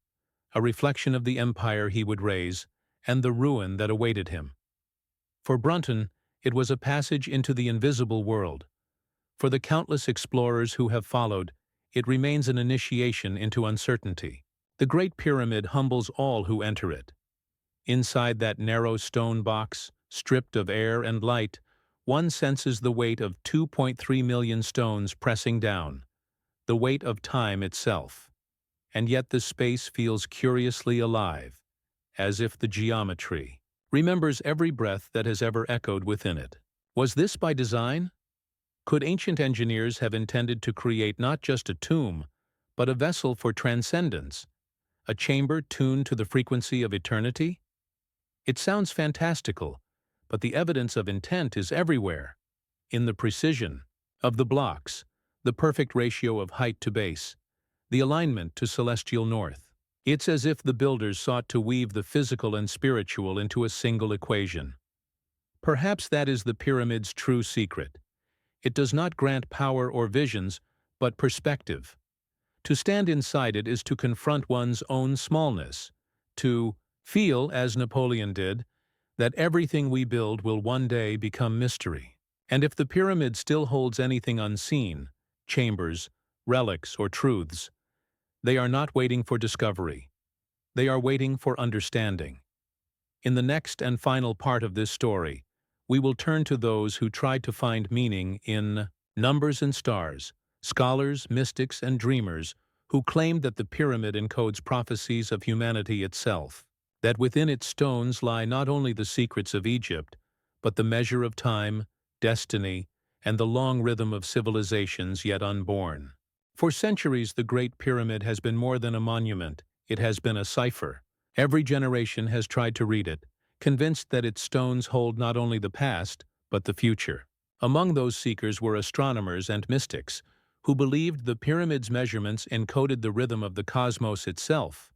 a reflection of the empire he would raise and the ruin that awaited him. For Brunton, it was a passage into the invisible world. For the countless explorers who have followed, it remains an initiation into uncertainty. The Great Pyramid humbles all who enter it. Inside that narrow stone box, stripped of air and light, one senses the weight of 2.3 million stones pressing down, the weight of time itself. And yet the space feels curiously alive, as if the geometry remembers every breath that has ever echoed within it. Was this by design? Could ancient engineers have intended to create not just a tomb, but a vessel for transcendence, a chamber tuned to the frequency of eternity? It sounds fantastical, but the evidence of intent is everywhere. In the precision of the blocks, the perfect ratio of height to base, the alignment to celestial north. It's as if the builders sought to weave the physical and spiritual into a single equation. Perhaps that is the pyramid's true secret. It does not grant power or visions, but perspective. To stand inside it is to confront one's own smallness, to feel, as Napoleon did, that everything we build will one day become mystery. And if the pyramid still holds anything unseen, chambers, relics, or truths, they are not waiting for discovery. They are waiting for understanding. In the next and final part of this story, we will turn to those who tried to find meaning in numbers and stars, scholars, mystics, and dreamers who claimed that the pyramid encodes prophecies of humanity itself, that within its stones lie not only the secrets of Egypt, but the measure of time, destiny, and the long rhythm of civilizations yet unborn. For centuries, the Great Pyramid has been more than a monument, it has been a cipher. Every generation has tried to read it, convinced that its stones hold not only the past, but the future. Among those seekers were astronomers and mystics, who believed the pyramid's measurements encoded the rhythm of the cosmos itself,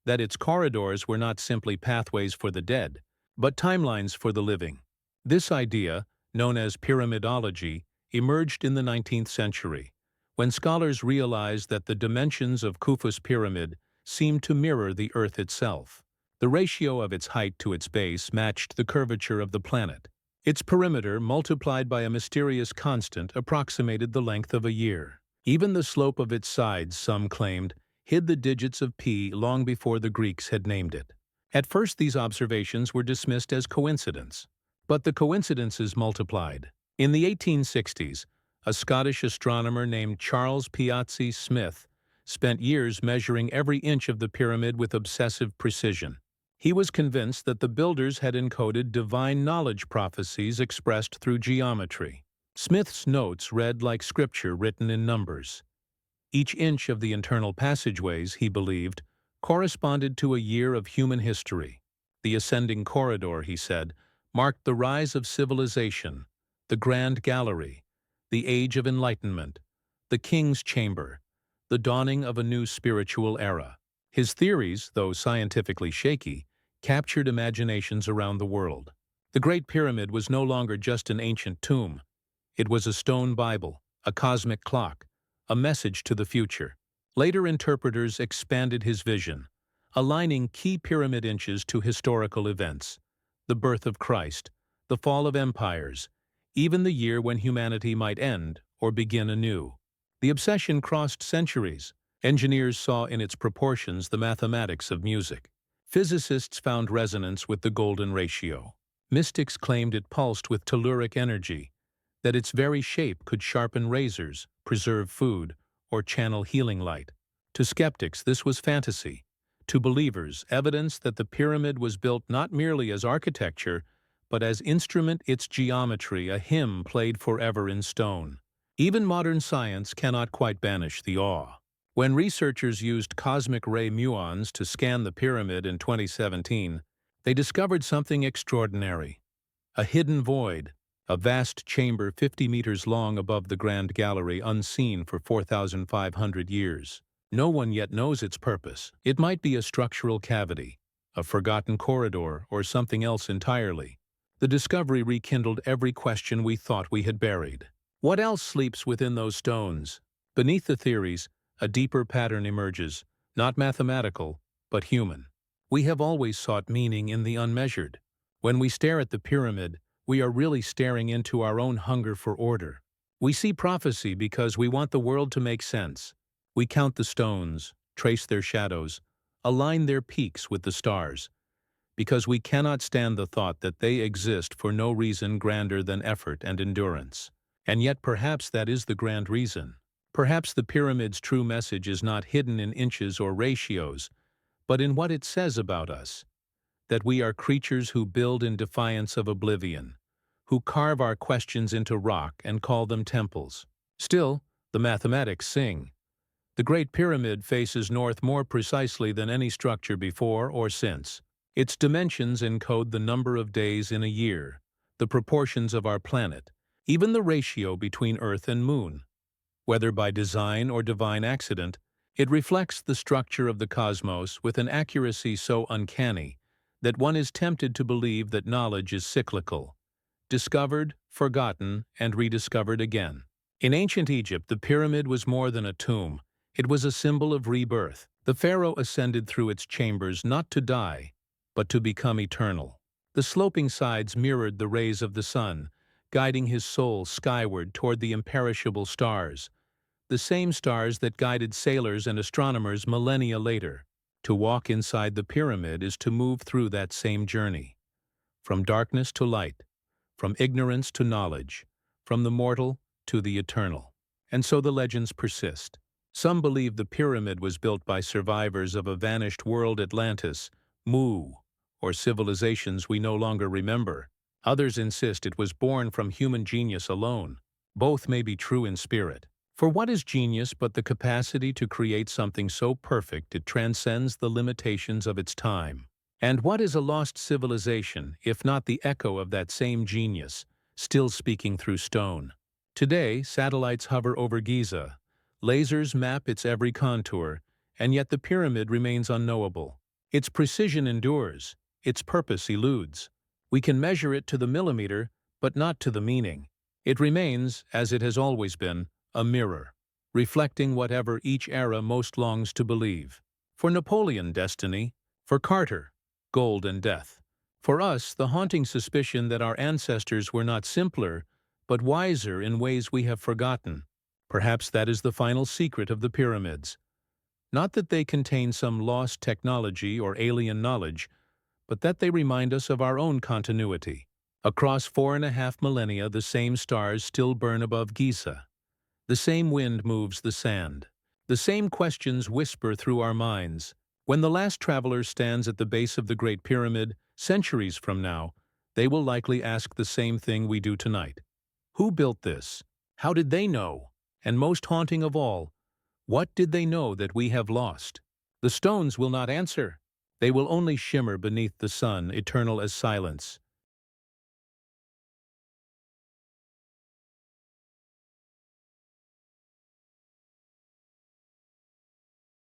that its corridors were not simply pathways for the dead, but timelines for the living. This idea, known as pyramidology, emerged in the 19th century, when scholars realized that the dimensions of Khufu's pyramid seemed to mirror the Earth itself. The ratio of its height to its base matched the curvature of the planet. Its perimeter, multiplied by a mysterious constant, approximated the length of a year. Even the slope of its sides, some claimed, hid the digits of pi long before the Greeks had named it. At first, these observations were dismissed as coincidence, but the coincidences multiplied. In the 1860s, a Scottish astronomer named Charles Piazzi Smith spent years measuring every inch of the pyramid with obsessive precision. He was convinced that the builders had encoded divine knowledge prophecies expressed through geometry. Smith's notes read like scripture written in numbers. Each inch of the internal passageways, he believed, corresponded to a year of human history. The ascending corridor, he said, marked the rise of civilization, the Grand Gallery, the Age of Enlightenment, the King's Chamber, the dawning of a new spiritual era. His theories, though scientifically shaky, captured imaginations around the world. The Great Pyramid was no longer just an ancient tomb. It was a stone Bible, a cosmic clock, a message to the future. Later interpreters expanded his vision, aligning key pyramid inches to historical events, the birth of Christ, the fall of empires, even the year when humanity might end or begin anew. The obsession crossed centuries. Engineers saw in its proportions the mathematics of music. Physicists found resonance with the golden ratio. Mystics claimed it pulsed with telluric energy, that its very shape could sharpen razors, preserve food, or channel healing light. To skeptics, this was fantasy. To believers, evidence that the pyramid was built not merely as architecture, but as instrument its geometry, a hymn played forever in stone. Even modern science cannot quite banish the awe. When researchers used cosmic ray muons to scan the pyramid in 2017, they discovered something extraordinary. A hidden void, a vast chamber 50 meters long above the Grand Gallery, unseen for 4,500 years. No one yet knows its purpose. It might be a structural cavity, a forgotten corridor, or something else entirely. The discovery rekindled every question we thought we had buried. What else sleeps within those stones? Beneath the theories, a deeper pattern emerges, not mathematical, but human. We have always sought meaning in the unmeasured. When we stare at the pyramid, we are really staring into our own hunger for order. We see prophecy because we want the world to make sense. We count the stones, trace their shadows, align their peaks with the stars, because we cannot stand the thought that they exist for no reason grander than effort and endurance. And yet perhaps that is the grand reason. Perhaps the pyramid's true message is not hidden in inches or ratios, but in what it says about us, that we are creatures who build in defiance of oblivion, who carve our questions into rock and call them temples. Still, the mathematics sing. The Great Pyramid faces north more precisely than any structure before or since. Its dimensions encode the number of days in a year, the proportions of our planet, even the ratio between Earth and Moon. Whether by design or divine accident, it reflects the structure of the cosmos with an accuracy so uncanny that one is tempted to believe that knowledge is cyclical, discovered, forgotten, and rediscovered again. In ancient Egypt, the pyramid was more than a tomb. It was a symbol of rebirth. The pharaoh ascended through its chambers not to die, but to become eternal. The sloping sides mirrored the rays of the sun, guiding his soul skyward toward the imperishable stars, the same stars that guided sailors and astronomers millennia later. To walk inside the pyramid is to move through that same journey, from darkness to light, from ignorance to knowledge, from the mortal to the eternal. And so the legends persist. Some believe the pyramid was built by survivors of a vanished world, Atlantis, Mu, or civilizations we no longer remember. Others insist it was born from human genius alone. Both may be true in spirit. For what is genius but the capacity to create something so perfect it transcends the limitations of its time? And what is a lost civilization, if not the echo of that same genius, still speaking through stone? Today, satellites hover over Giza, lasers map its every contour, and yet the pyramid remains unknowable. Its precision endures, its purpose eludes. We can measure it to the millimeter, but not to the meaning. It remains, as it has always been, a mirror, reflecting whatever each era most longs to believe. For Napoleon, destiny; for Carter, gold and death. For us, the haunting suspicion that our ancestors were not simpler, but wiser in ways we have forgotten. Perhaps that is the final secret of the pyramids. Not that they contain some lost technology or alien knowledge, but that they remind us of our own continuity. Across 4.5 millennia, the same stars still burn above Giza. The same wind moves the sand. The same questions whisper through our minds. When the last traveler stands at the base of the Great Pyramid, centuries from now, they will likely ask the same thing we do tonight. Who built this? How did they know? And most haunting of all, what did they know that we have lost? The stones will not answer. They will only shimmer beneath the sun, eternal as silence.